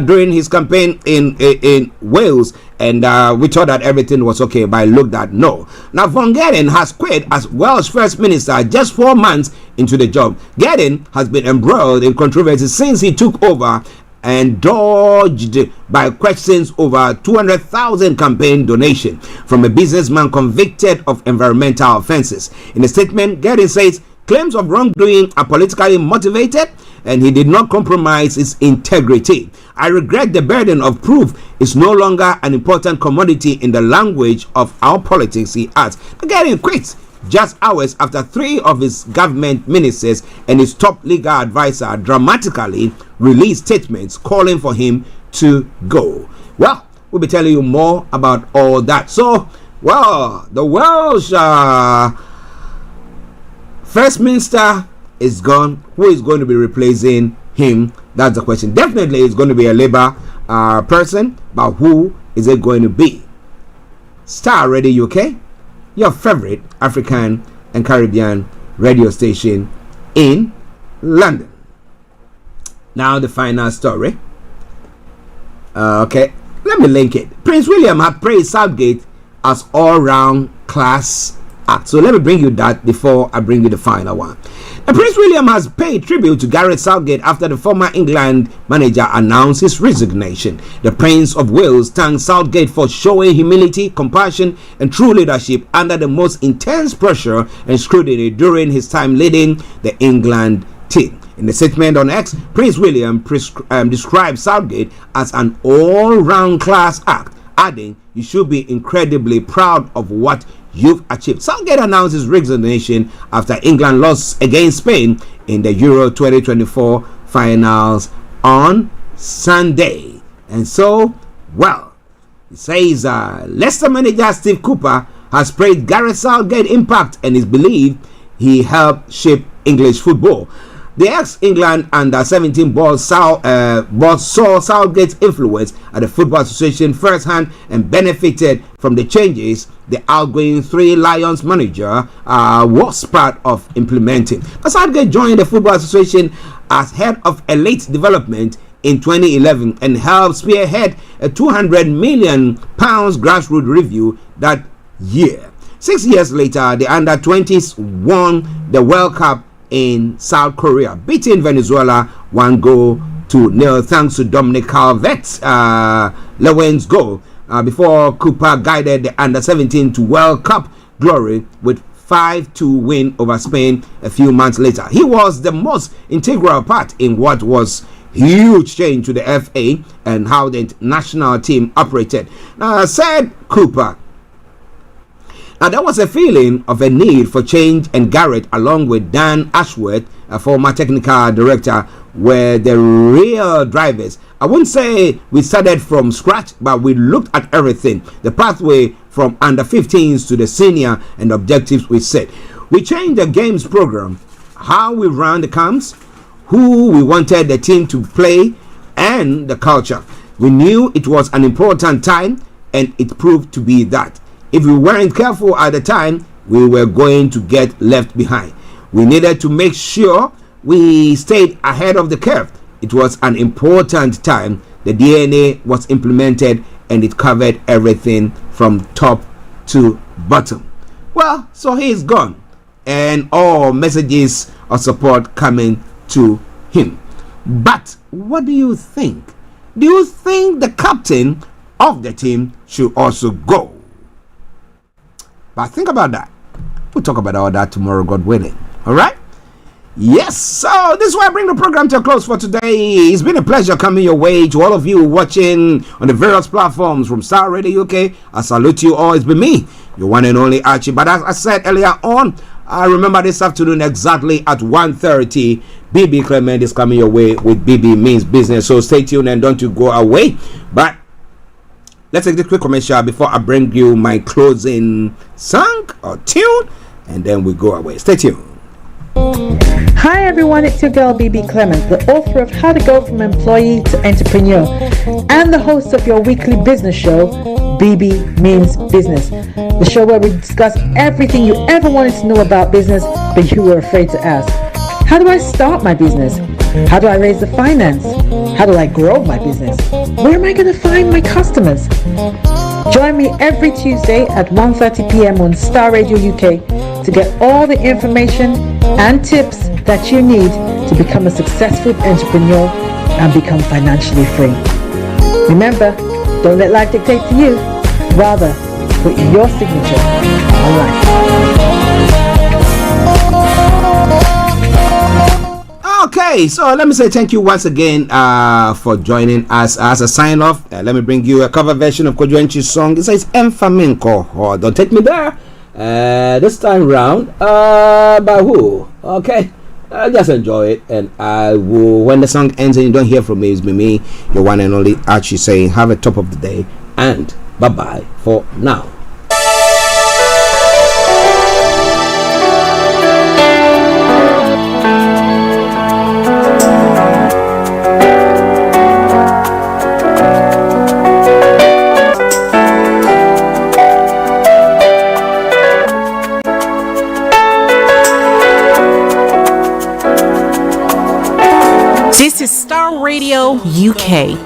during his campaign in Wales, and we thought that everything was okay, but looked at no. Now, Von Geiden has quit as Welsh First Minister just 4 months into the job. Geiden has been embroiled in controversy since he took over and dodged by questions over 200,000 campaign donation from a businessman convicted of environmental offences. In a statement, Geiden says claims of wrongdoing are politically motivated and he did not compromise his integrity. I regret the burden of proof is no longer an important commodity in the language of our politics, he adds. Geiden quits just hours after 3 of his government ministers and his top legal advisor dramatically released statements calling for him to go. Well, we'll be telling you more about all that. So, well, the Welsh First Minister is gone. Who is going to be replacing him? That's the question. Definitely it's going to be a Labour person, but who is it going to be? Starr Radio UK, your favorite African and Caribbean radio station in London. Now the final story. Okay, let me link it. Prince William had praised Southgate as all-round class act. So let me bring you that before I bring you the final one. Now, Prince William has paid tribute to Gareth Southgate after the former England manager announced his resignation. The Prince of Wales thanked Southgate for showing humility, compassion, and true leadership under the most intense pressure and scrutiny during his time leading the England team. In the statement on X, Prince William described Southgate as an all-round class act, adding, "You should be incredibly proud of what you've achieved." Southgate announced his resignation after England lost against Spain in the Euro 2024 finals on Sunday. And so, well, he says Leicester manager Steve Cooper has praised Gareth Southgate's impact and is believed he helped shape English football. The ex-England under-17 boss saw Southgate's influence at the Football Association firsthand and benefited from the changes the outgoing Three Lions manager was part of implementing. Southgate joined the Football Association as head of elite development in 2011 and helped spearhead a £200 million grassroots review that year. 6 years later, the under-20s won the World Cup in South Korea, beating Venezuela 1-0 thanks to Dominic Calvert-Lewin's goal before Cooper guided the under-17 to World Cup glory with 5-2 win over Spain a few months later. He was the most integral part in what was huge change to the FA and how the national team operated. Now, said Cooper, now, there was a feeling of a need for change, and Garrett, along with Dan Ashworth, a former technical director, were the real drivers. I wouldn't say we started from scratch, but we looked at everything, the pathway from under 15s to the senior and objectives we set. We changed the games program, how we ran the camps, who we wanted the team to play, and the culture. We knew it was an important time, and it proved to be that. If we weren't careful at the time, we were going to get left behind. We needed to make sure we stayed ahead of the curve. It was an important time. The DNA was implemented and it covered everything from top to bottom. Well, so he's gone, and all messages of support coming to him. But what do you think? Do you think the captain of the team should also go? But think about that. We'll talk about all that tomorrow, God willing. All right? Yes. So this is why I bring the program to a close for today. It's been a pleasure coming your way. To all of you watching on the various platforms from Starr Radio UK, I salute you all. It's been me, your one and only Archie. But as I said earlier on, I remember this afternoon exactly at 1:30, BB Clement is coming your way with BB Means Business. So stay tuned and don't you go away. But let's take this quick commercial before I bring you my closing song or tune, and then we go away. Stay tuned. Hi everyone, it's your girl BB Clement, the author of How to Go From Employee to Entrepreneur and the host of your weekly business show, BB Means Business, the show where we discuss everything you ever wanted to know about business but you were afraid to ask. How do I start my business? How do I raise the finance? How do I grow my business? Where am I going to find my customers? Join me every Tuesday at 1:30 p.m. on Starr Radio UK to get all the information and tips that you need to become a successful entrepreneur and become financially free. Remember, don't let life dictate to you. Rather, put your signature on life. Okay, so let me say thank you once again for joining us. As a sign off, let me bring you a cover version of Kojuenchi's song. It says Enfamenko. Oh, don't take me there. This time round, by who? Okay, just enjoy it, and I will. When the song ends and you don't hear from me, it's me, your one and only Archie, saying have a top of the day and bye bye for now. This is Starr Radio UK.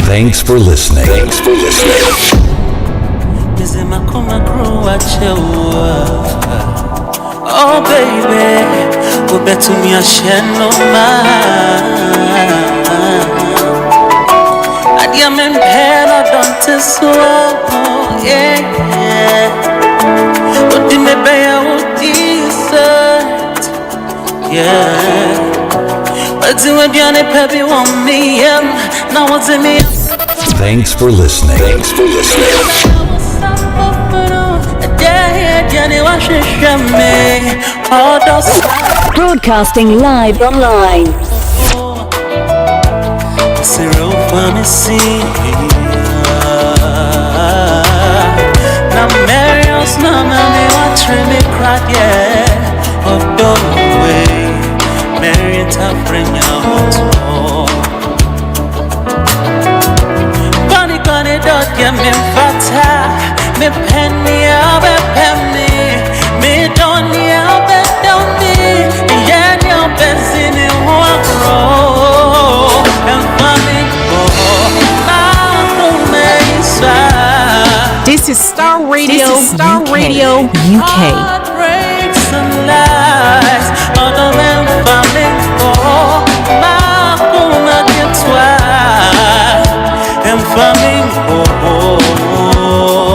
Thanks for listening. Oh baby, go back to me, I share no mind. I am in pain, I don't swallow, yeah. What did me pay, I would decent, yeah. But you would be on a peppy one me, now what's in me? Thanks for listening. Broadcasting live online. Me penny, abe penny, me doni, abe doni, yeah, no penny, me walk roll, and funny go, This is Starr Radio UK.